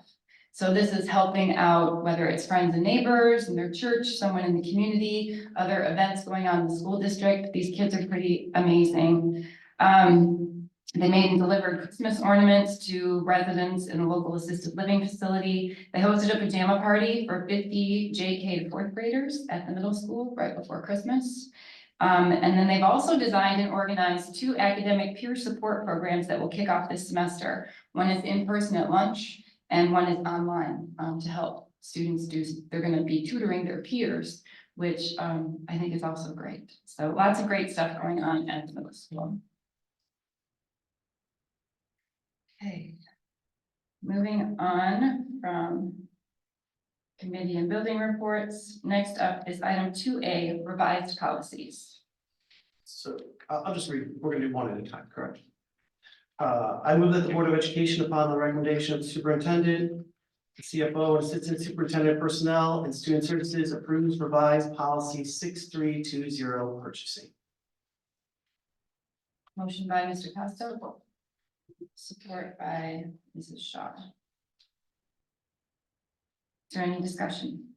So this is helping out, whether it's friends and neighbors in their church, someone in the community, other events going on in the school district. These kids are pretty amazing. They made and delivered Christmas ornaments to residents in the local assisted living facility. They hosted a pajama party for 50 JK to fourth graders at the middle school right before Christmas. And then they've also designed and organized 2 academic peer support programs that will kick off this semester. One is in person at lunch, and one is online to help students they're going to be tutoring their peers, which I think is also great. So lots of great stuff going on at the middle school. Okay. Moving on from committee and building reports. Next up is item 2A, revised policies. So I'll just read, we're gonna do one at a time, correct? I move that the Board of Education, upon the recommendation of the superintendent, the CFO, and assistant superintendent personnel and student services, approves revised policy 6320 purchasing. Motion by Mr. Costo. Support by Mrs. Shaw. Is there any discussion?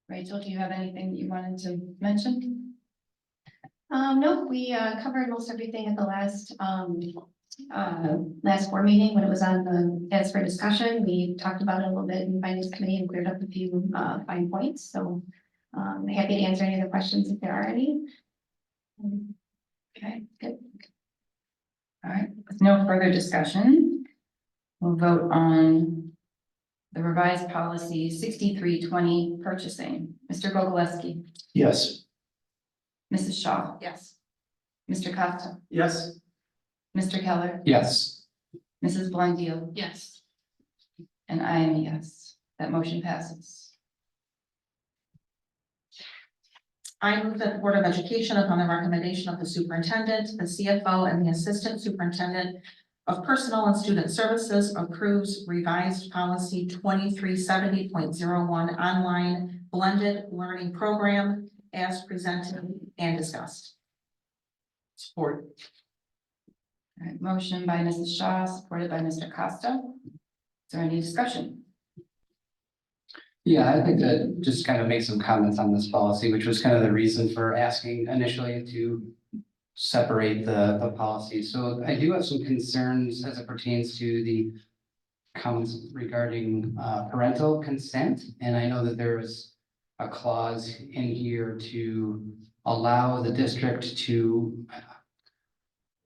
Rachel, do you have anything that you wanted to mention? No, we covered most everything at the last last board meeting when it was on the as for discussion. We talked about it a little bit in finance committee and cleared up a few fine points. So happy to answer any other questions if there are any. Okay, good. All right, with no further discussion, we'll vote on the revised policy 6320 purchasing. Mr. Gogolewski, Yes. Mrs. Shaw, Yes. Mr. Costa, Yes. Mr. Keller, Yes. Mrs. Blondeel, Yes. and I am a yes. That motion passes. I move that the Board of Education, upon the recommendation of the superintendent, the CFO, and the assistant superintendent of personnel and student services, approves revised policy 2370.01 online blended learning program as presented and discussed. Support. All right, motion by Mrs. Shaw, supported by Mr. Costa. Is there any discussion? Yeah, I'd like to just kind of make some comments on this policy, which was kind of the reason for asking initially to separate the policies. So I do have some concerns as it pertains to the comments regarding parental consent. And I know that there was a clause in here to allow the district to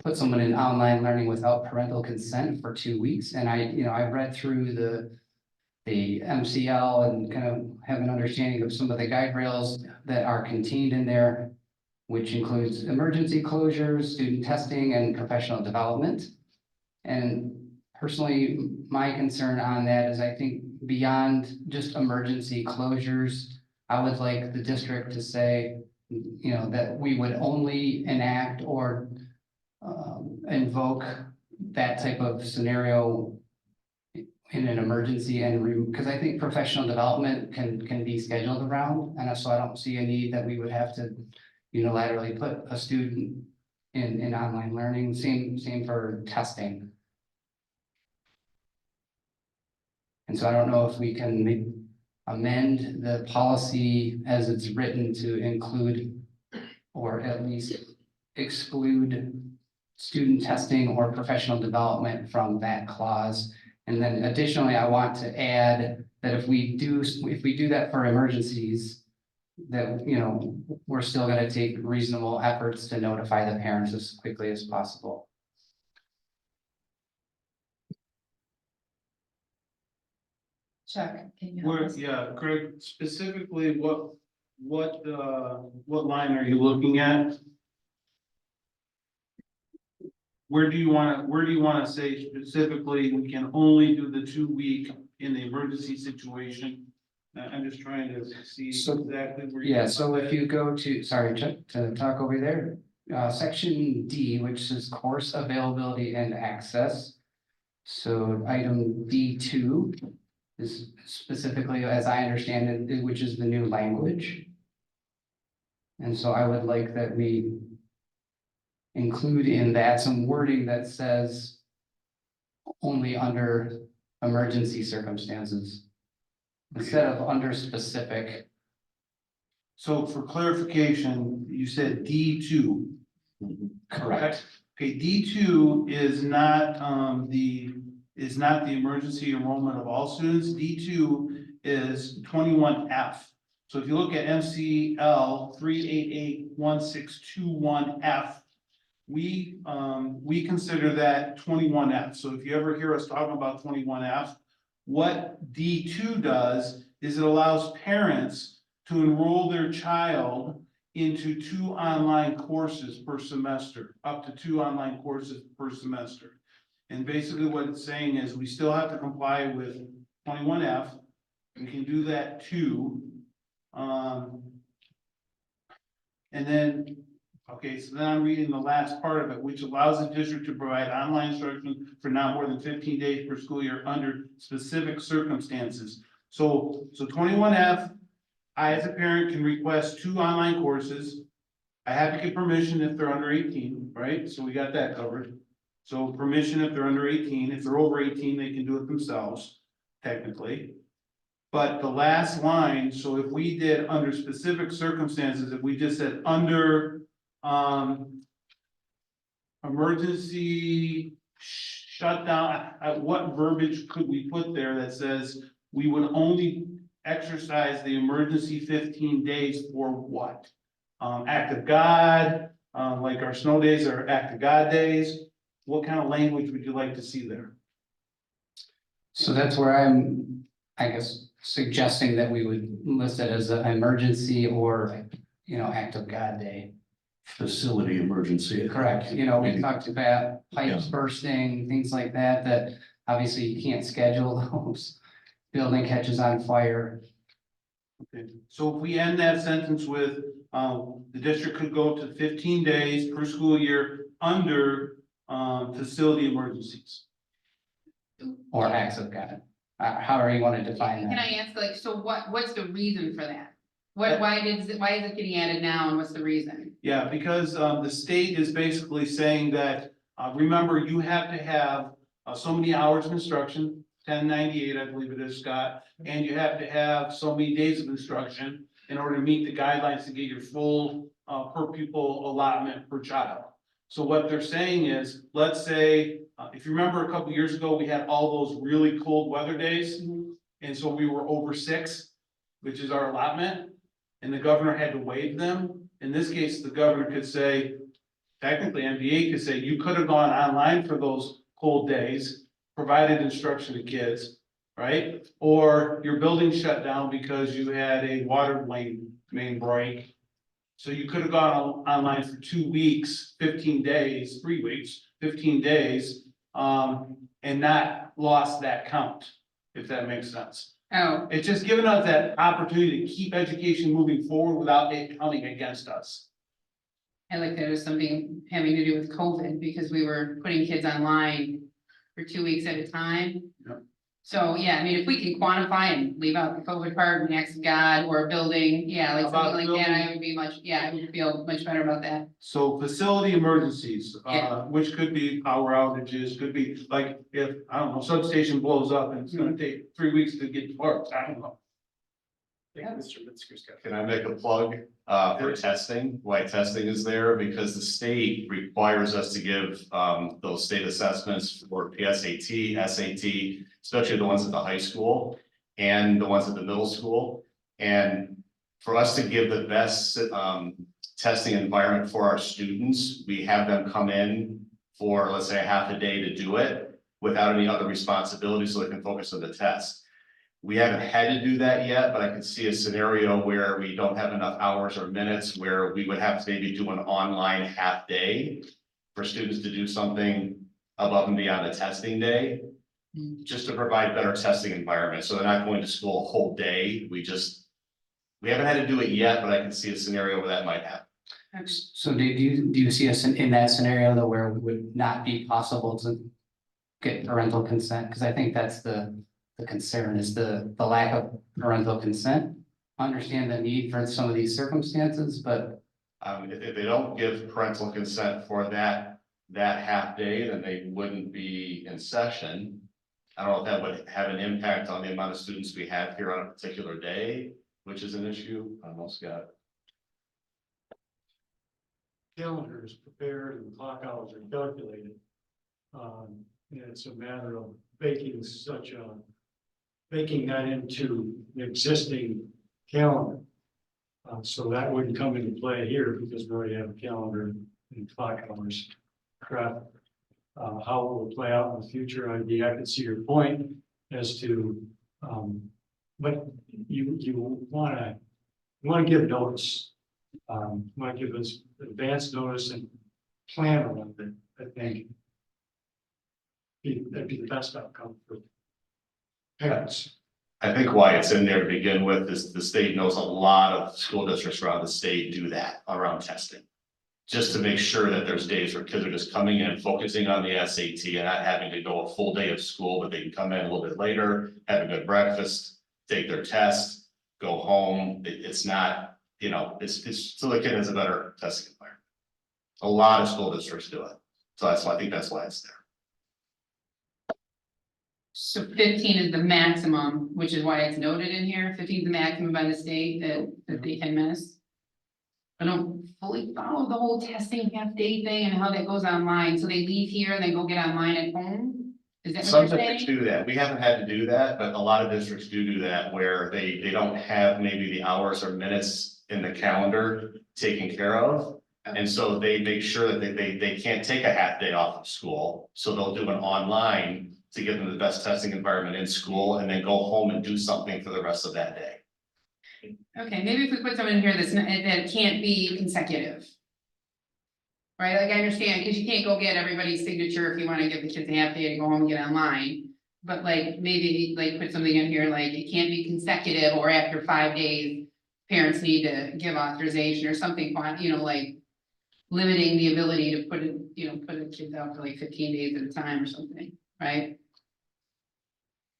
put someone in online learning without parental consent for 2 weeks. And I read through the MCL and kind of have an understanding of some of the guide rails that are contained in there, which includes emergency closures, student testing, and professional development. And personally, my concern on that is I think beyond just emergency closures, I would like the district to say, that we would only enact or invoke that type of scenario in an emergency, and because I think professional development can be scheduled around, and so I don't see a need that we would have to unilaterally put a student in online learning. Same for testing. And so I don't know if we can amend the policy as it's written to include or at least exclude student testing or professional development from that clause. And then additionally, I want to add that if we do that for emergencies, that, we're still going to take reasonable efforts to notify the parents as quickly as possible. Chuck, can you help us? Yeah, Greg, specifically, what line are you looking at? Where do you want to say specifically, we can only do the 2 week in the emergency situation. I'm just trying to see So- exactly where. Yeah, so if you go to, sorry, to talk over there, section D, which is course availability and access. So item D2 is specifically, as I understand it, which is the new language. And so I would like that we include in that some wording that says only under emergency circumstances instead of under specific. So for clarification, you said D2. Correct. Okay, D2 is not the emergency enrollment of all students. D2 is 21F. So if you look at MCL 3881621F, we consider that 21F. So if you ever hear us talking about 21F, what D2 does is it allows parents to enroll their child into 2 online courses per semester, up to 2 online courses per semester. And basically what it's saying is we still have to comply with 21F. We can do that too. And then, okay, so then I'm reading the last part of it, which allows the district to provide online instruction for not more than 15 days per school year under specific circumstances. So 21F, I, as a parent, can request 2 online courses. I have to get permission if they're under 18, right? So we got that covered. So permission if they're under 18, if they're over 18, they can do it themselves, technically. But the last line, so if we did under specific circumstances, if we just said under, emergency shutdown, what verbiage could we put there that says we would only exercise the emergency 15 days for what? Act of God, like our snow days are act of God days. What kind of language would you like to see there? So that's where I'm, I guess, suggesting that we would list it as an emergency or, act of God day. Facility emergency. Correct, we talked about pipes bursting, things like that, that obviously you can't schedule those. Building catches on fire. Okay, so if we end that sentence with, the district could go to 15 days per school year under, facility emergencies. Or acts of God, however you want to define Can that. I ask, like, so what's the reason for that? Why is it getting added now and what's the reason? Yeah, because, the state is basically saying that, remember, you have to have, so many hours of instruction, 1098, I believe it is, Scott, and you have to have so many days of instruction in order to meet the guidelines to get your full, per pupil allotment per child. So what they're saying is, let's say, if you remember a couple years ago, we had all those really cold weather days. And so we were over 6, which is our allotment, and the governor had to waive them. In this case, the governor could say, technically MDA could say, you could have gone online for those cold days, provided instruction to kids, right? Or your building shut down because you had a water main break. So you could have gone online for 2 weeks, 15 days, 3 weeks, 15 days, and not lost that count, if that makes sense. Oh, It's just giving us that opportunity to keep education moving forward without it counting against us. I like that it was something having to do with COVID because we were putting kids online for 2 weeks at a time. Yep. So, yeah, I mean, if we can quantify and leave out the COVID part and acts of God or a building, yeah, like About something like that, building. I would be I would feel much better about that. So facility emergencies, Yeah. which could be power outages, could be like if, I don't know, substation blows up and it's gonna take 3 weeks to get to work, I don't know. I think Mr. Metzger's got. Can I make a plug for testing? Why testing is there? Because the state requires us to give those state assessments for PSAT, SAT, especially the ones at the high school and the ones at the middle school. And for us to give the best testing environment for our students, we have them come in for, let's say, a half a day to do it without any other responsibilities so they can focus on the test. We haven't had to do that yet, but I could see a scenario where we don't have enough hours or minutes where we would have to maybe do an online half day for students to do something above and beyond the testing day. just to provide better testing environment, so they're not going to school a whole day. We haven't had to do it yet, but I can see a scenario where that might happen. So do you see us in that scenario though, where it would not be possible to get parental consent? Because I think that's the concern is the lack of parental consent. I understand the need for some of these circumstances, but If they don't give parental consent for that half day, then they wouldn't be in session. I don't know if that would have an impact on the amount of students we have here on a particular day, which is an issue. I don't know, Scott. Calendar is prepared and clock hours are calculated. And it's a matter of baking that into the existing calendar. So that wouldn't come into play here because we already have a calendar and clock hours. Correct. How it will play out in the future, I can see your point as to, but you wanna give notice. Want to give us advance notice and plan around it, I think. That'd be the best outcome for parents. I think why it's in there to begin with is the state knows a lot of school districts around the state do that around testing. Just to make sure that there's days where kids are just coming in, focusing on the SAT and not having to go a full day of school, but they can come in a little bit later, have a good breakfast, take their test, go home. It's not, it's so the kid has a better testing environment. A lot of school districts do it. So I think that's why it's there. So 15 is the maximum, which is why it's noted in here. 15 is the maximum by the state that they can miss. I don't fully follow the whole testing half day thing and how that goes online. So they leave here and then go get online at home? Is that what Some you're districts saying? do that. We haven't had to do that, but a lot of districts do that where they don't have maybe the hours or minutes in the calendar taken care of. And so they make sure that they can't take a half day off of school. So they'll do an online to give them the best testing environment in school and then go home and do something for the rest of that day. Okay, maybe if we put someone in here that can't be consecutive. Right, like I understand, because you can't go get everybody's signature if you want to give the kids a half day to go home and get online. But like, maybe like put something in here, like it can't be consecutive or after 5 days, parents need to give authorization or something, like limiting the ability to put the kids out for like 15 days at a time or something, right?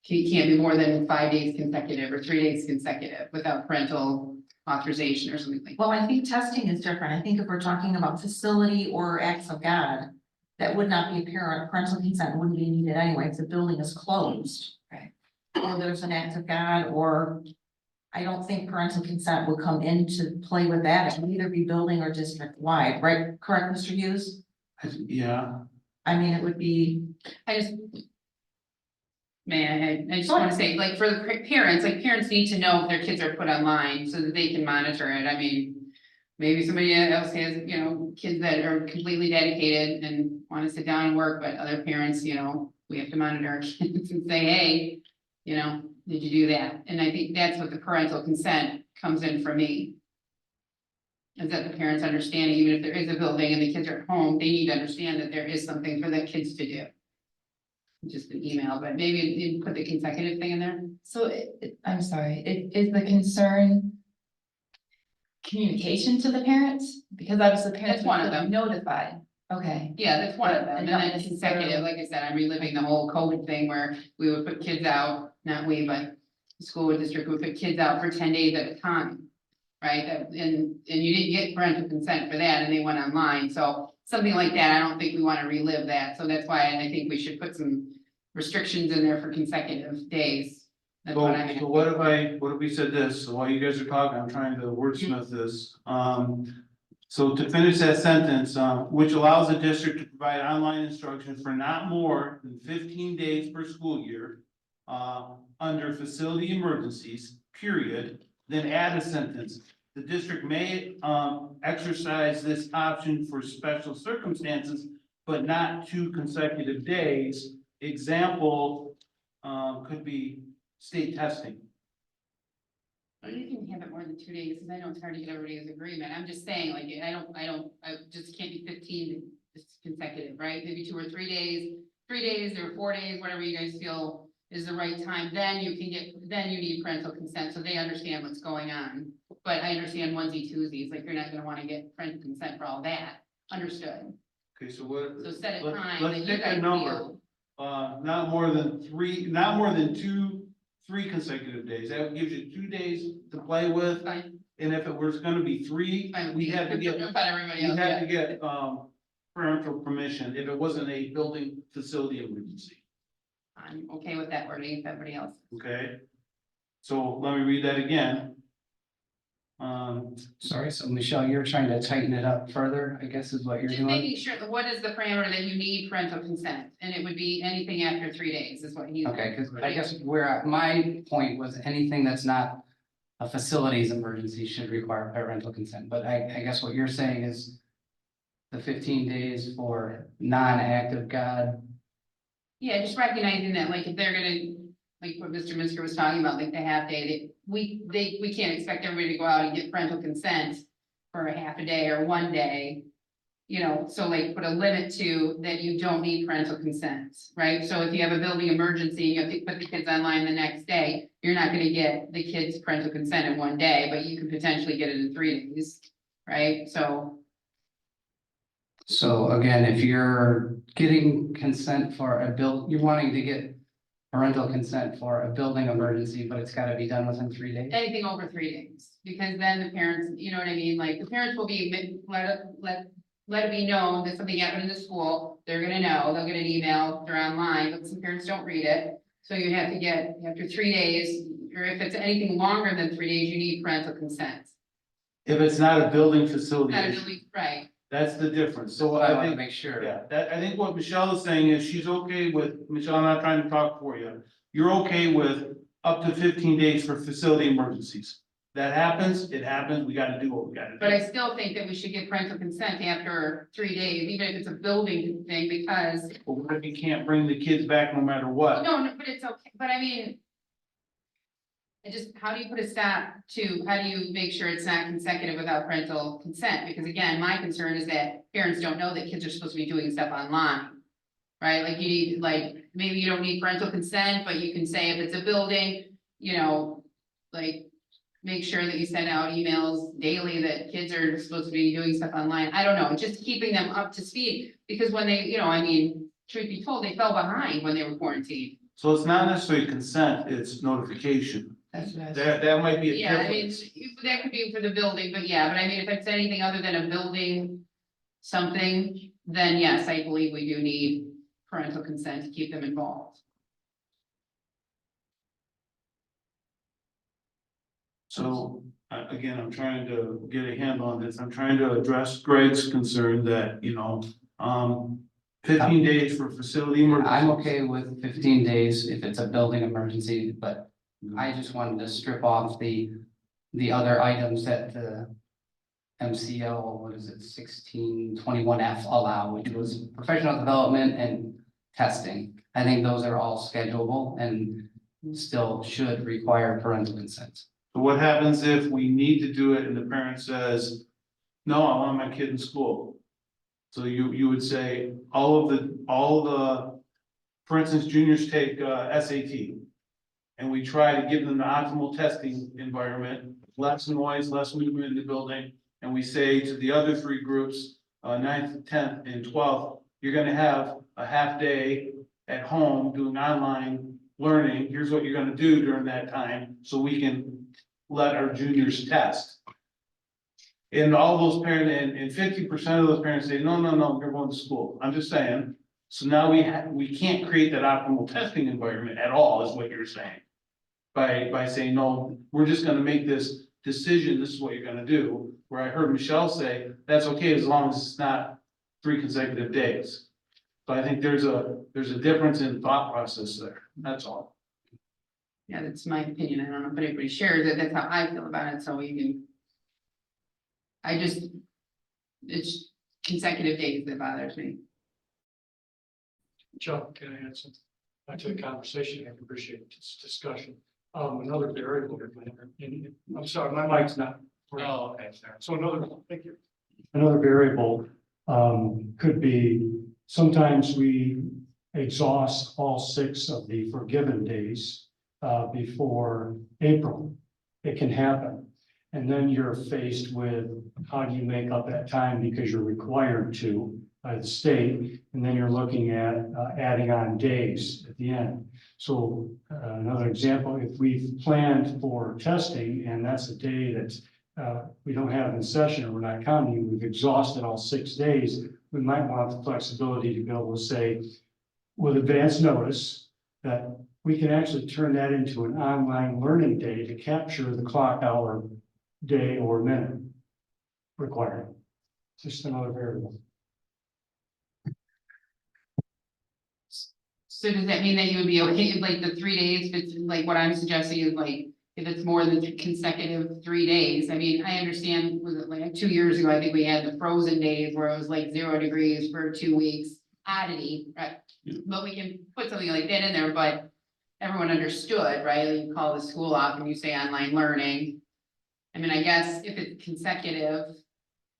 You can't be more than 5 days consecutive or 3 days consecutive without parental authorization or something like that. Well, I think testing is different. I think if we're talking about facility or acts of God, that would not be apparent. Parental consent wouldn't be needed anyway if the building is closed. Right. Or there's an act of God, or I don't think parental consent would come into play with that. It would either be building or district wide, right? Correct, Mr. Hughes? Yeah. I mean, it would be. I just want to say, like, for the parents, like, parents need to know if their kids are put online so that they can monitor it. I mean, maybe somebody else has, kids that are completely dedicated and want to sit down and work, but other parents, we have to monitor our kids and say, hey, did you do that? And I think that's what the parental consent comes in for me. Is that the parents understanding, even if there is a building and the kids are at home, they need to understand that there is something for the kids to do. Just an email, but maybe you put the consecutive thing in there. So I'm sorry, is the concern communication to the parents? Because obviously the parents That's one would of still be them. notified. Okay. Yeah, that's one of them. And Not then necessarily- consecutive, like I said, I'm reliving the whole COVID thing where we would put kids out, not we, but the school district would put kids out for 10 days at a time. Right, and you didn't get parental consent for that and they went online, so something like that, I don't think we want to relive that, so that's why I think we should put some restrictions in there for consecutive days. That's what I'm. So what if we said this, so while you guys are talking, I'm trying to wordsmith this. So to finish that sentence, which allows the district to provide online instruction for not more than 15 days per school year. Under facility emergencies, period, then add a sentence. The district may exercise this option for special circumstances, but not 2 consecutive days. Example could be state testing. You can have it more than 2 days, because I know it's hard to get everybody's agreement. I'm just saying, like, I just can't be 15 consecutive, right? Maybe 2 or 3 days, 3 days or 4 days, whatever you guys feel is the right time, then you need parental consent, so they understand what's going on. But I understand onesie twosies, like you're not gonna wanna get parental consent for all that, understood. Okay, so what? So set a let's- time let's that you pick a guys number. feel. Not more than 3 consecutive days. That gives you 2 days to play with. Fine, And if it was gonna be 3, fine with we me. had to get, But everybody we else, had yeah. to get, parental permission if it wasn't a building facility emergency, I'm okay with that wording, if everybody else. okay? So let me read that again. Sorry, so Michelle, you're trying to tighten it up further, I guess is what you're Just doing? making sure that what is the parameter that you need parental consent, and it would be anything after 3 days is what he. Okay, because I guess my point was anything that's not a facilities emergency should require parental consent, but I guess what you're saying is the 15 days for non-active God. Yeah, just recognizing that, like, if they're gonna, like what Mr. Minsker was talking about, like the half day, we can't expect everybody to go out and get parental consent for a half a day or 1 day. You know, so like put a limit to that you don't need parental consent, right? So if you have a building emergency, you have to put the kids online the next day, you're not gonna get the kids parental consent in 1 day, but you could potentially get it in 3 days, right? So again, if you're getting consent for you're wanting to get parental consent for a building emergency, but it's gotta be done within 3 days? Anything over 3 days, because then the parents, you know what I mean, like the parents will be, let it be known that something happened in the school, they're gonna know, they'll get an email, they're online, but some parents don't read it. So you have to get, after 3 days, or if it's anything longer than 3 days, you need parental consent. If it's not a building facility Not a issue, building, right, that's the difference. So I I wanna think, make sure. yeah, I think what Michelle is saying is she's okay with, Michelle, I'm not trying to talk for you. You're okay with up to 15 days for facility emergencies. That happens, it happens, we gotta do what we gotta do. but I still think that we should get parental consent after 3 days, even if it's a building thing, because. But what if you can't bring the kids back no matter what? No, but it's okay, but I mean. How do you put a stop to, how do you make sure it's not consecutive without parental consent? Because again, my concern is that parents don't know that kids are supposed to be doing stuff online. Right, like you need, like, maybe you don't need parental consent, but you can say if it's a building, you know, like. Make sure that you send out emails daily that kids are supposed to be doing stuff online. I don't know, just keeping them up to speed, because when they, you know, I mean, truth be told, they fell behind when they were quarantined. So it's not necessarily consent, it's notification. That's what That might be a Yeah, I mean, difference. that could be for the building, but yeah, but I mean, if it's anything other than a building. Something, then yes, I believe we do need parental consent to keep them involved. So, again, I'm trying to get a handle on this. I'm trying to address Greg's concern that, 15 days for facility emergency. I'm okay with 15 days if it's a building emergency, but I just wanted to strip off the other items that the MCL, what is it, 1621F allow, which was professional development and testing. I think those are all schedulable and still should require parental consent. So what happens if we need to do it and the parent says, no, I want my kid in school? So you would say, all the, for instance, juniors take SAT. And we try to give them the optimal testing environment, less noise, less movement in the building. And we say to the other 3 groups, 9th, 10th, and 12th, you're gonna have a half day at home doing online learning. Here's what you're gonna do during that time, so we can let our juniors test. And all those parents, and 50% of those parents say, no, you're going to school. I'm just saying. So now we can't create that optimal testing environment at all, is what you're saying. By saying, no, we're just gonna make this decision, this is what you're gonna do. Where I heard Michelle say, that's okay as long as it's not 3 consecutive days. So I think there's a difference in thought process there, that's all. Yeah, that's my opinion. I don't know if anybody shares it. That's how I feel about it, so you can. It's consecutive days that bothers me. Chuck, can I add something? Back to the conversation, I appreciate this discussion. Another variable, I'm sorry, my mic's not. Oh, okay, sorry. So thank you. Another variable, could be, sometimes we exhaust all 6 of the forgiven days before April. It can happen. And then you're faced with how do you make up that time because you're required to by the state. And then you're looking at adding on days at the end. So another example, if we've planned for testing and that's a day that we don't have in session or we're not counting, we've exhausted all 6 days, we might want the flexibility to be able to say with advance notice that we can actually turn that into an online learning day to capture the clock hour day or minute required. Just another variable. So does that mean that you would be okay, if, like the 3 days, if it's like what I'm suggesting is like, if it's more than consecutive 3 days, I mean, I understand, was it like 2 years ago, I think we had the frozen days where it was like 0 degrees for 2 weeks, oddity, right? But we can put something like that in there, but everyone understood, right? Like, you call the school off and you say online learning. I mean, I guess if it's consecutive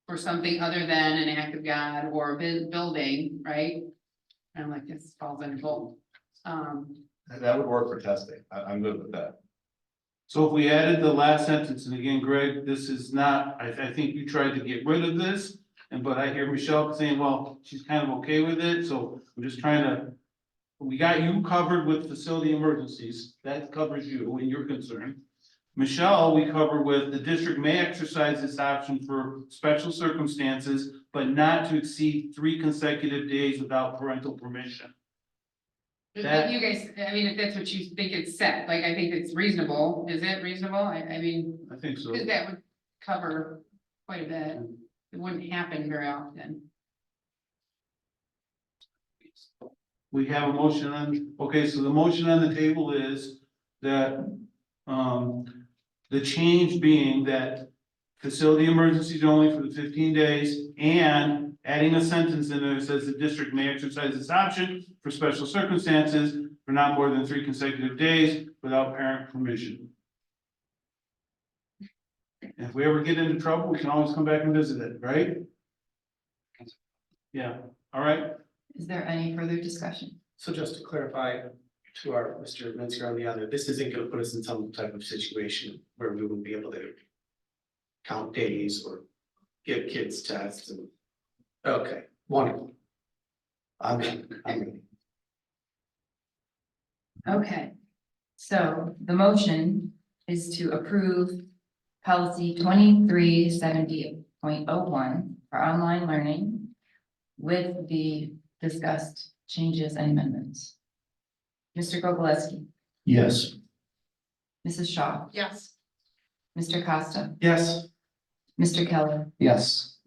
for something other than an act of God or a building, right? And like this falls under both. That would work for testing. I'm good with that. So if we added the last sentence, and again, Greg, this is not, I think you tried to get rid of this. But I hear Michelle saying, well, she's kind of okay with it, so I'm just trying to. We got you covered with facility emergencies, that covers you and your concern. Michelle, we cover with the district may exercise this option for special circumstances, but not to exceed 3 consecutive days without parental permission. If you guys, I mean, if that's what you think it's set, like, I think it's reasonable. Is it reasonable? I mean, I think so. because that would cover quite a bit. It wouldn't happen very often. We have a motion on, okay, so the motion on the table is that, the change being that facility emergencies only for the 15 days and adding a sentence in there that says the district may exercise this option for special circumstances for not more than 3 consecutive days without parent permission. If we ever get into trouble, we can always come back and visit it, right? Yeah, all right. Is there any further discussion? So just to clarify to our Mr. Minsker on the other, this isn't gonna put us in some type of situation where we won't be able to count days or give kids tests and, okay, wonderful. I'm ready. Okay, so the motion is to approve policy 2370.01 for online learning with the discussed changes and amendments. Mr. Gogolewski, Yes. Mrs. Shaw, Yes. Mr. Costa, Yes. Mr. Keller, Yes.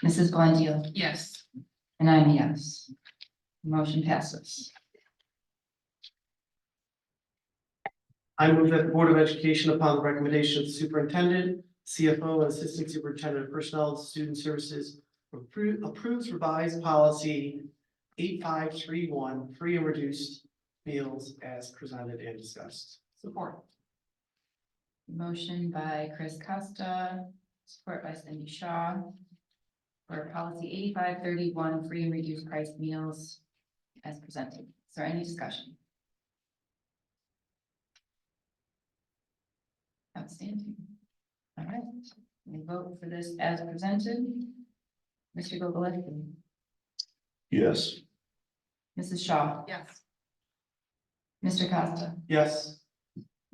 Mrs. Blandil, Yes. and I'm a yes. Motion passes. I move that the Board of Education, upon the recommendation of the superintendent, CFO, and Assistant Superintendent of Personnel and Student Services, approves revised policy 8531, free and reduced meals as presented and discussed. Support. Motion by Chris Costa, support by Cindy Shaw. For policy 8531, free and reduced price meals as presented. Is there any discussion? Outstanding. All right, we vote for this as presented. Mr. Gogolewski, Yes. Mrs. Shaw, Yes. Mr. Costa, Yes.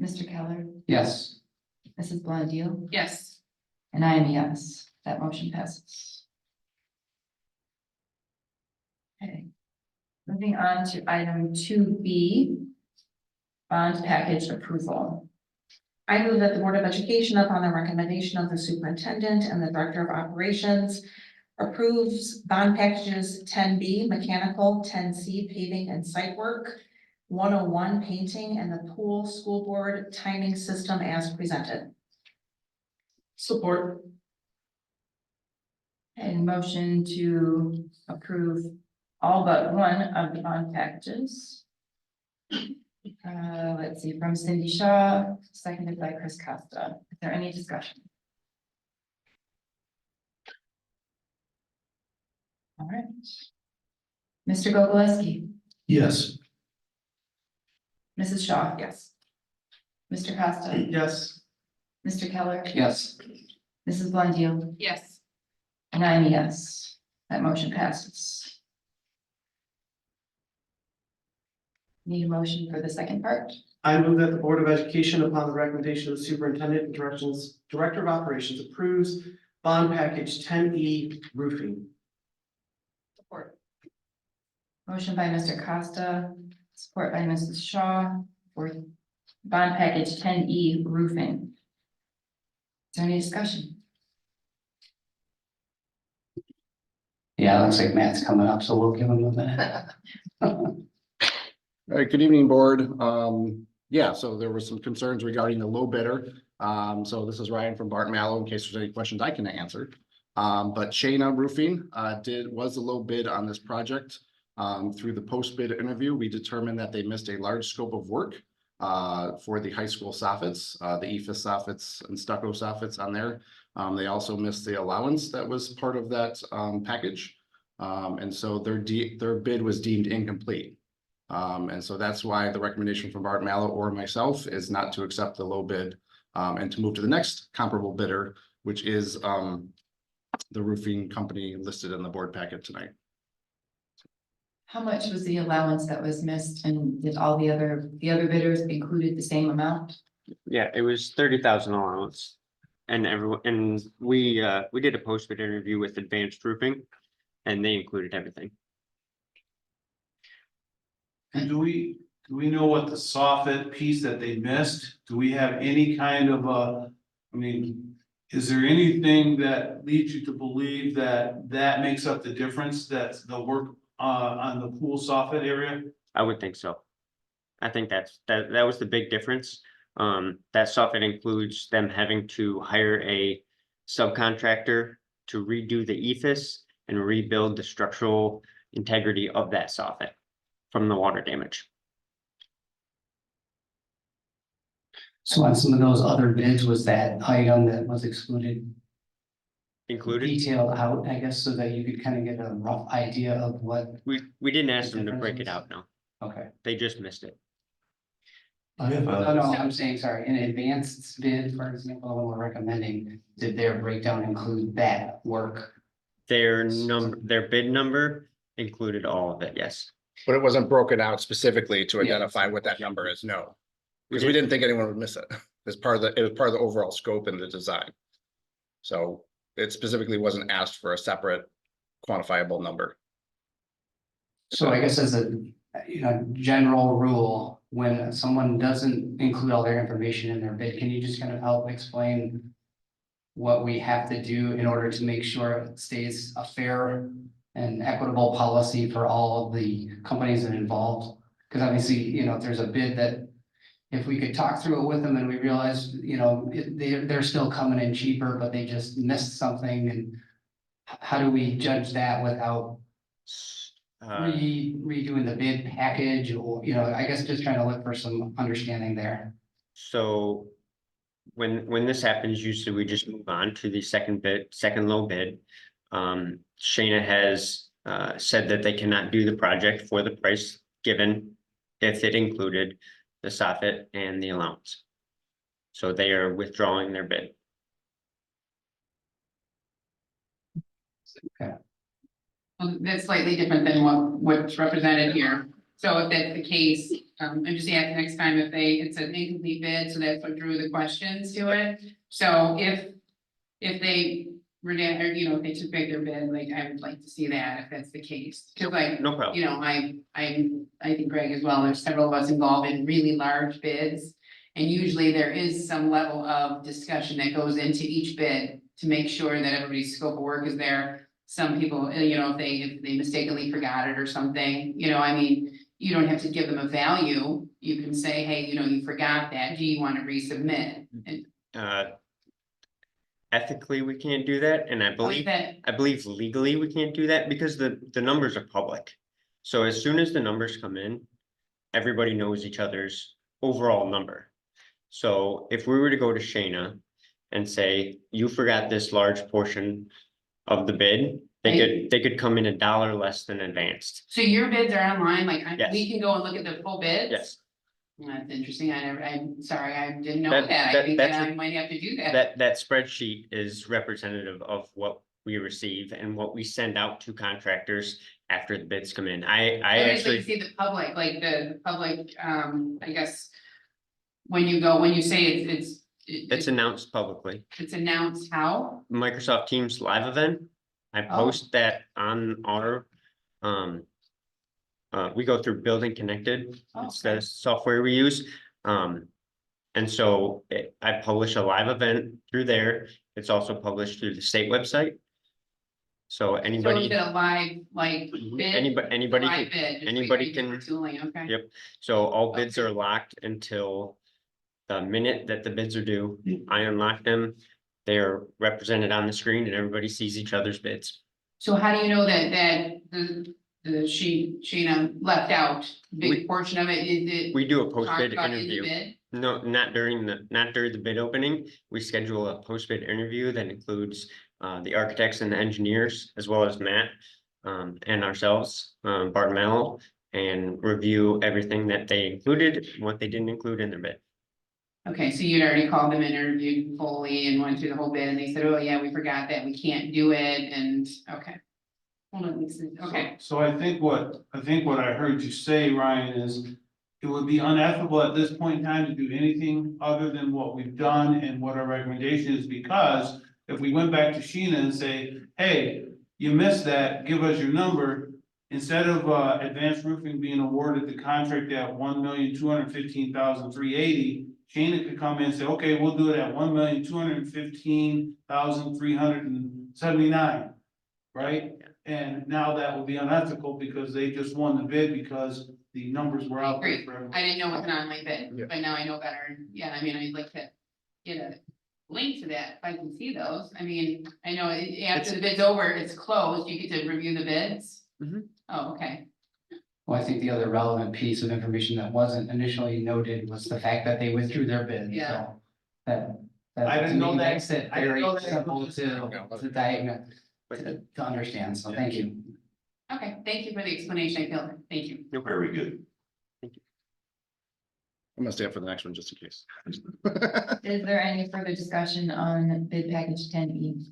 Mr. Keller, Yes. Mrs. Blandil, Yes. and I am a yes. That motion passes. Okay. Moving on to item 2B, bond package approval. I move that the Board of Education, upon the recommendation of the superintendent and the director of operations, approves bond packages 10B mechanical, 10C paving and site work, 101 painting, and the pool school board timing system as presented. Support. And motion to approve all but one of the bond packages. Let's see, from Cindy Shaw, seconded by Chris Costa. Is there any discussion? All right. Mr. Gogolewski, Yes. Mrs. Shaw. Yes. Mr. Costa. Yes. Mr. Keller. Yes. Mrs. Blondell. Yes. And I'm a yes. That motion passes. Need a motion for the second part? I move that the Board of Education, upon the recommendation of the superintendent and director of operations, approves bond package 10E roofing. Support. Motion by Mr. Costa, support by Mrs. Shaw for bond package 10E roofing. Is there any discussion? Yeah, it looks like Matt's coming up, so we'll give him a minute. All right, good evening, board. Yeah, so there were some concerns regarding the low bidder. So this is Ryan from Bart Mallow, in case there's any questions I can answer. But Shayna Roofing was the low bid on this project. Through the post-bid interview, we determined that they missed a large scope of work for the high school soffits, the EFS soffits and stucco soffits on there. They also missed the allowance that was part of that package. And so their bid was deemed incomplete. And so that's why the recommendation from Bart Mallow or myself is not to accept the low bid and to move to the next comparable bidder, which is the roofing company listed in the board packet tonight. How much was the allowance that was missed, and did all the other bidders included the same amount? Yeah, it was 30,000 allowance. And we did a post-bid interview with Advanced Roofing, and they included everything. And do we know what the soffit piece that they missed? Do we have any kind of I mean, is there anything that leads you to believe that that makes up the difference? That's the work on the pool soffit area? I would think so. I think that was the big difference. That soffit includes them having to hire a subcontractor to redo the EFS and rebuild the structural integrity of that soffit from the water damage. So on some of those other bids, was that item that was excluded Included? detailed out, I guess, so that you could kind of get a rough idea of what? We didn't ask them to difference break it is? out, no. Okay. They just missed it. I have No, I'm saying, sorry, in advanced bid, for example, the one we're recommending, did their breakdown include that work? Their bid number included all of it, yes. But it wasn't broken out specifically to Yeah. identify what that number is, no. Because we didn't think anyone would miss it. It was part of the overall scope and the design. So it specifically wasn't asked for a separate quantifiable number. So I guess as a, general rule, when someone doesn't include all their information in their bid, can you just kind of help explain what we have to do in order to make sure it stays a fair and equitable policy for all of the companies that are involved? Because obviously, if there's a bid that, if we could talk through it with them and we realize, they're still coming in cheaper, but they just missed something, and how do we judge that without redoing the bid package, or, I guess just trying to look for some understanding there. So when this happens, usually we just move on to the second low bid. Shayna has said that they cannot do the project for the price given if it included the soffit and the allowance. So they are withdrawing their bid. Okay. Well, that's slightly different than what's represented here. So if that's the case, I'm just asking next time if it's an incomplete bid, so that's what drew the questions to it. So if they if they took back their bid, like, I would like to see that if that's the case. Cause like, No problem. I think Greg as well, there's several of us involved in really large bids. And usually there is some level of discussion that goes into each bid to make sure that everybody's scope of work is there. Some people, if they mistakenly forgot it or something, you don't have to give them a value. You can say, hey, you forgot that, do you want to resubmit? And Ethically, we can't do that, and I believe legally we can't do that because the numbers are public. So as soon as the numbers come in, everybody knows each other's overall number. So if we were to go to Shayna and say, you forgot this large portion of the bid, They could come in $1 less than advanced. So your bids are online, like, Yes. we can go and look at the full bids? Yes, That's interesting, I'm sorry, I didn't know That- that, I that- think that that's I what- might have to do that. that spreadsheet is representative of what we receive and what we send out to contractors after the bids come in. I Okay, so you actually, see the public, like the public, I guess. When you say it's announced publicly. it's announced how? Microsoft Teams live event. I Oh. post that on our, we go through Building Connected. Oh, It's the software we use. And so I publish a live event through there. It's also published through the state website. So So anybody, is it a live, like, bid? anybody Live can, bid, just anybody wait for can, tooling, okay. yep. So all bids are locked until the minute that the bids are due. I unlock them. They're represented on the screen and everybody sees each other's bids. So how do you know that Sheena left out a big portion of it? Is it? We do a talked post-bid about in the interview. bid? No, not during the bid opening. We schedule a post-bid interview that includes the architects and the engineers, as well as Matt and ourselves, Bart Mello, and review everything that they included, and what they didn't include in their bid. Okay, so you'd already called them, interviewed fully and went through the whole bid and they said, oh yeah, we forgot that, we can't do it, and, okay. Hold on, okay, So I think what I heard you say, Ryan, is it would be unethical at this point in time to do anything other than what we've done and what our recommendation is, because if we went back to Sheena and say, hey, you missed that, give us your number, instead of Advanced Roofing being awarded the contract at $1,215,380, Sheena could come in and say, okay, we'll do it at $1,215,379, right? And now that would be unethical because they just won the bid because the numbers were out there great, for I everybody. didn't know it was an online bid, Yeah. but now I know better, yeah, I mean, I'd like to get a link to that, if I can see those, I mean, I know after the bid's over, it's closed, you get to review the bids? Mhm. Oh, okay, Well, I think the other relevant piece of information that wasn't initially noted was the fact that they withdrew their bid, Yeah. so. That I didn't to know me that. makes it I didn't very know that. simple to diagnose, to understand, so thank you. okay, thank you for the explanation, I feel, thank you. Very good. I'm gonna stay up for the next one just in case. Is there any further discussion on bid package 10E?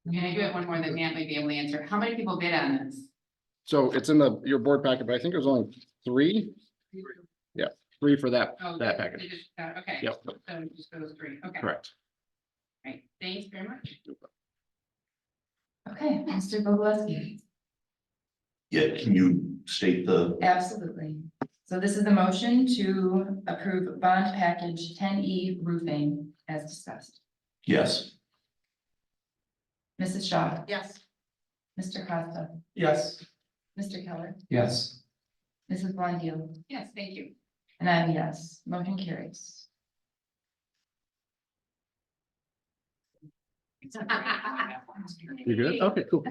And I do have one more that Matt might be able to answer, how many people bid on this? So it's in your board packet, but I think it was only 3. Yeah, 3 for that Oh, that they package. just got- okay. Yep. So just those three, okay. Correct. Right, thanks very much. Okay, Mr. Bogoski. Yeah, can you state the, Absolutely. So this is the motion to approve bond package 10E roofing as discussed. yes, Mrs. Shaw, Yes. Mr. Costa, Yes. Mr. Keller, Yes, Mrs. Blondell, Yes, thank you. and I'm a yes. Motion carries. You good? Okay, cool.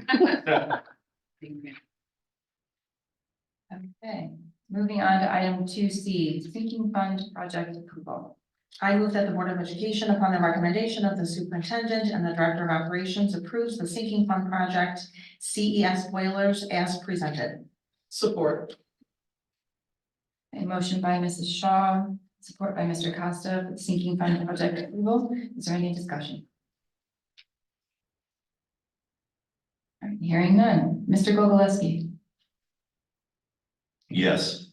Okay, moving on to item 2C, sinking fund project approval. I move that the Board of Education, upon the recommendation of the superintendent and the director of operations, approves the sinking fund project CES boilers as presented. Support. A motion by Mrs. Shaw, support by Mr. Costa, for the sinking fund project approval. Is there any discussion? All right, hearing none. Mr. Gogoleski, yes,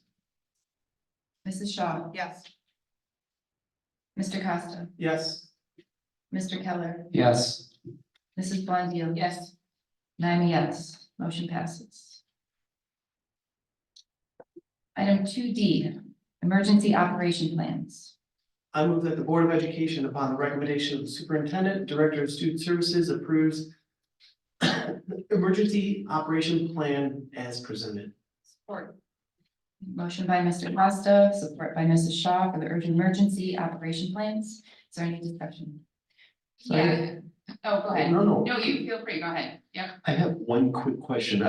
Mrs. Shaw, Yes. Mr. Costa, Yes. Mr. Keller, yes, Mrs. Blondell. Yes, And I'm a yes. Motion passes. Item 2D, emergency operation plans. I move that the Board of Education, upon the recommendation of the superintendent, director of student services, approves emergency operation plan as presented. support. Motion by Mr. Costa, support by Mrs. Shaw for the urgent emergency operation plans. Is there any discussion? Yeah, oh, go ahead. No. No, you feel free, go ahead, yep. I have one quick question.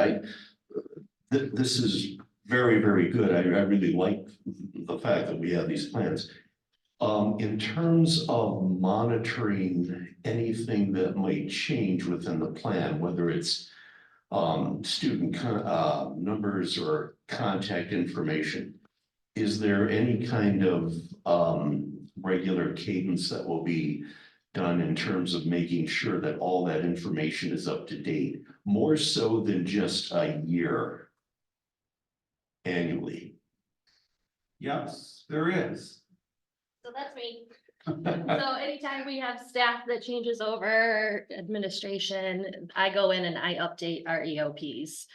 This is very, very good. I really like the fact that we have these plans. In terms of monitoring anything that might change within the plan, whether it's student numbers or contact information, is there any kind of regular cadence that will be done in terms of making sure that all that information is up to date, more so than just a year annually? Yes, there is. So that's me. So anytime we have staff that changes over administration, I go in and I update our EOPs.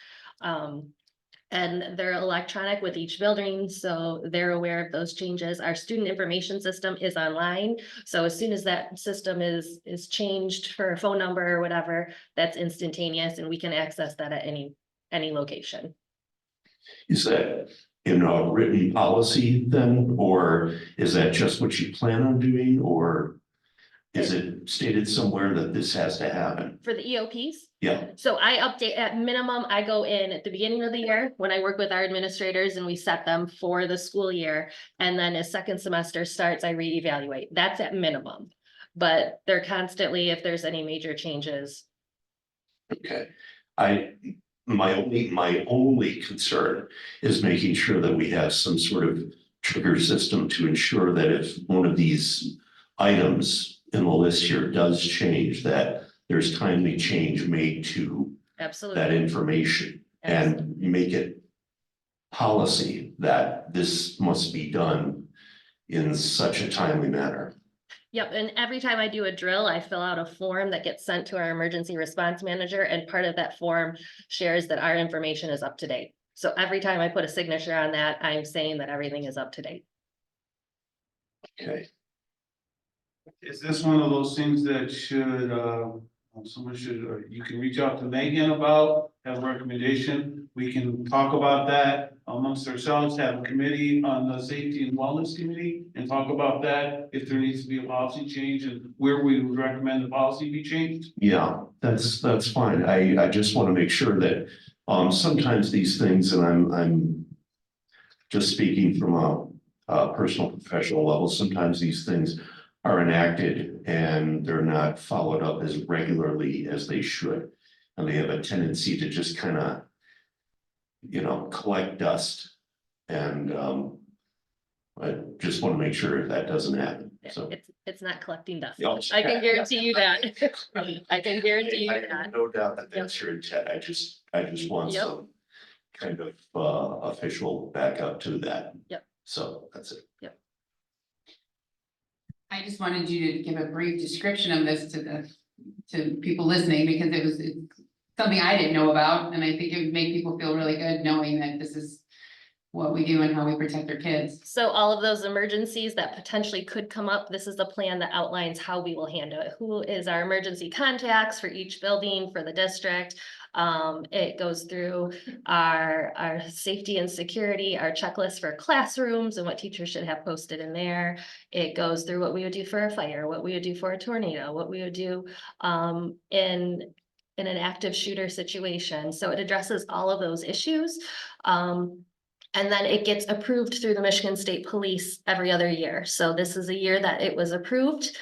And they're electronic with each building, so they're aware of those changes. Our student information system is online. So as soon as that system is changed for a phone number or whatever, that's instantaneous and we can access that at any location. Is that in a written policy then, or is that just what you plan on doing, or is it stated somewhere that this has to happen? For the EOPs? Yeah, So I update at minimum, I go in at the beginning of the year when I work with our administrators and we set them for the school year. And then as second semester starts, I reevaluate. That's at minimum. But they're constantly, if there's any major changes. okay. My only concern is making sure that we have some sort of trigger system to ensure that if one of these items in the list here does change, that there's timely change made to Absolutely. that information and make it policy that this must be done in such a timely manner. Yep, and every time I do a drill, I fill out a form that gets sent to our emergency response manager, and part of that form shares that our information is up to date. So every time I put a signature on that, I'm saying that everything is up to date. Okay. Is this one of those things that should, someone should, you can reach out to Megan about, have a recommendation? We can talk about that amongst ourselves, have a committee on the safety and wellness committee and talk about that. If there needs to be a policy change and where we would recommend the policy be changed. Yeah, that's fine. I just want to make sure that sometimes these things, and I'm just speaking from a personal professional level, sometimes these things are enacted and they're not followed up as regularly as they should. And they have a tendency to just kind of, collect dust. And I just want to make sure that doesn't happen. So It's not collecting dust. Yeah. I can guarantee you that. I can guarantee you I that. have no doubt that that's your intent. I just want Yep. some kind of official backup to that. Yep. So that's it. Yep. I just wanted you to give a brief description of this to people listening, because it's something I didn't know about, and I think it would make people feel really good knowing that this is what we do and how we protect our kids. So all of those emergencies that potentially could come up, this is the plan that outlines how we will handle it. Who is our emergency contacts for each building for the district? It goes through our safety and security, our checklist for classrooms and what teachers should have posted in there. It goes through what we would do for a fire, what we would do for a tornado, what we would do in an active shooter situation. So it addresses all of those issues. And then it gets approved through the Michigan State Police every other year. So this is a year that it was approved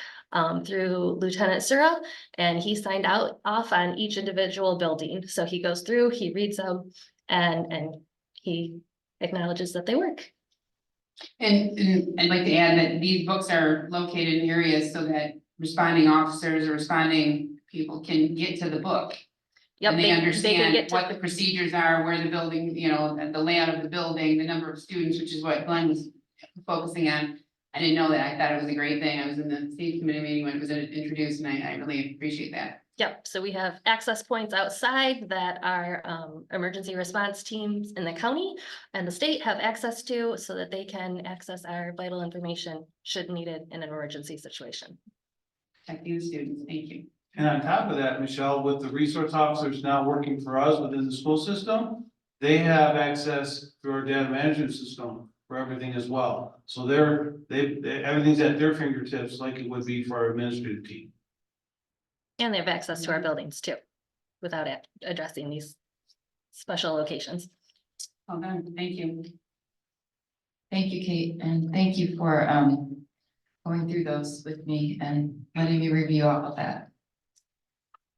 through Lieutenant Sura, and he signed off on each individual building. So he goes through, he reads them, and he acknowledges that they work. And I'd like to add that these books are located in areas so that responding officers or responding people can get to the book. Yep, And they can understand get to- what the procedures are, where the building, and the layout of the building, the number of students, which is what Glenn was focusing on. I didn't know that. I thought it was a great thing. I was in the safety committee meeting when it was introduced, and I really appreciate that. Yep, so we have access points outside that our emergency response teams in the county and the state have access to, so that they can access our vital information should needed in an emergency situation. Protecting the students. Thank you. And on top of that, Michelle, with the resource officers now working for us within the school system, they have access through our data management system for everything as well. So everything's at their fingertips, like it would be for our administrative team. And they have access to our buildings too, without addressing these special locations. Well done. Thank you. Thank you, Kate, and thank you for going through those with me and letting me review all of that.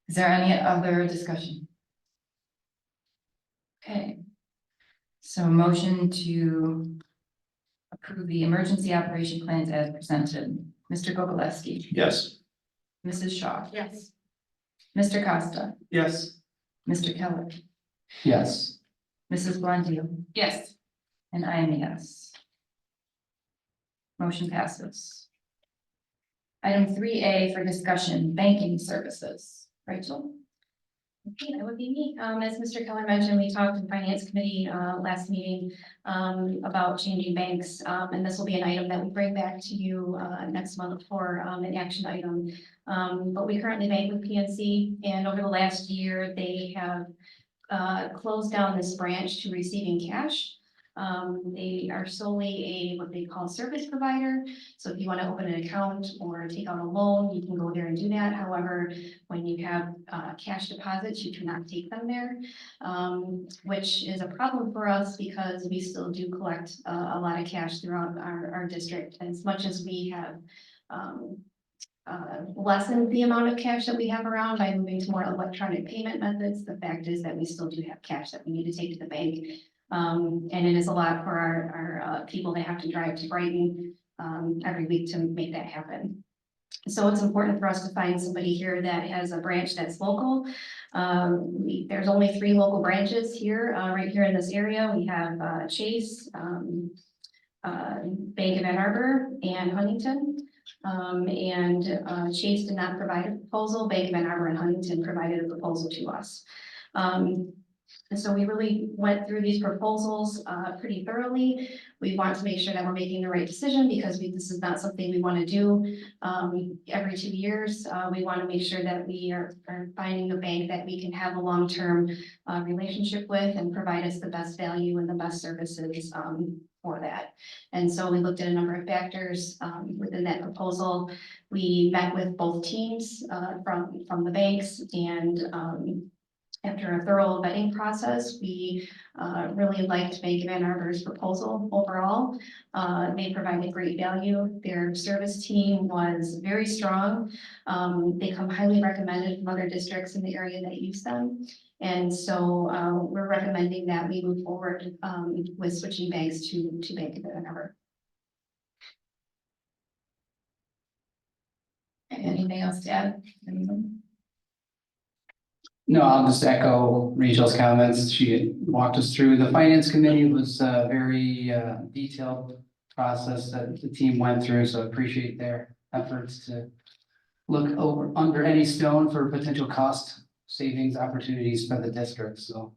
Is there any other discussion? Okay. So motion to approve the emergency operation plans as presented. Mr. Gogolewski, Yes. Mrs. Shaw, Yes. Mr. Costa, Yes. Mr. Keller, Yes. Mrs. Blondell, Yes, and I am a yes. Motion passes. Item 3A for discussion, banking services. Rachel? Okay, that would be me. As Mr. Keller mentioned, we talked in Finance Committee, last meeting, about changing banks. And this will be an item that we bring back to you, next month for, an action item. But we currently bank with PNC, and over the last year, they have, closed down this branch to receiving cash. They are solely what they call service provider. So if you want to open an account or take out a loan, you can go there and do that. However, when you have cash deposits, you cannot take them there, which is a problem for us because we still do collect a lot of cash throughout our district. As much as we have lessened the amount of cash that we have around by moving to more electronic payment methods, the fact is that we still do have cash that we need to take to the bank. And it is a lot for our people that have to drive to Brighton every week to make that happen. So it's important for us to find somebody here that has a branch that's local. There's only 3 local branches here, right here in this area. We have Chase, Bank of Ann Arbor, and Huntington. Chase did not provide a proposal. Bank of Ann Arbor and Huntington provided a proposal to us. And so we really went through these proposals pretty thoroughly. We want to make sure that we're making the right decision because this is not something we want to do every 2 years. We want to make sure that we are finding a bank that we can have a long-term relationship with and provide us the best value and the best services for that. And so we looked at a number of factors within that proposal. We met with both teams from the banks, and after a thorough vetting process, we really liked Bank of Ann Arbor's proposal overall. They provided great value. Their service team was very strong. They come highly recommended from other districts in the area that use them. And so we're recommending that we move forward with switching banks to Bank of Ann Arbor. Anything else to add? Anyone? No, I'll just echo Rachel's comments. She walked us through. The finance committee was a very detailed process that the team went through, so I appreciate their efforts to look under any stone for potential cost savings opportunities for the district. So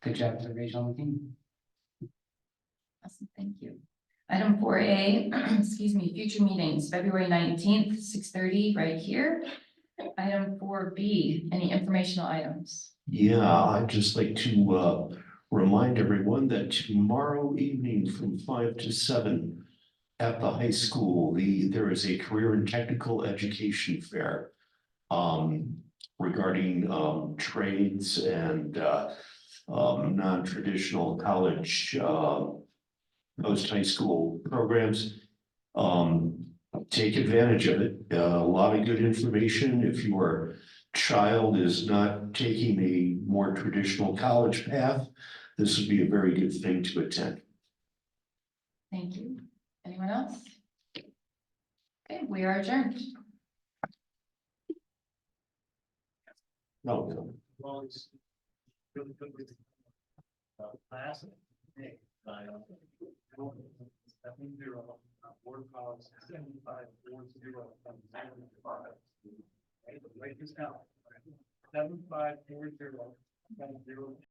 good job to Rachel and the team. Awesome, thank you. Item 4A, excuse me, future meetings, February 19th, 6:30, right here. Item 4B, any informational items? Yeah, I'd just like to remind everyone that tomorrow evening from 5 to 7 at the high school, there is a career and technical education fair regarding trades and non-traditional college post-high school programs. Take advantage of it. A lot of good information. If your child is not taking a more traditional college path, this would be a very good thing to attend. Thank you. Anyone else? Okay, we are adjourned. No. Board policy 7540. Write this down. 7540.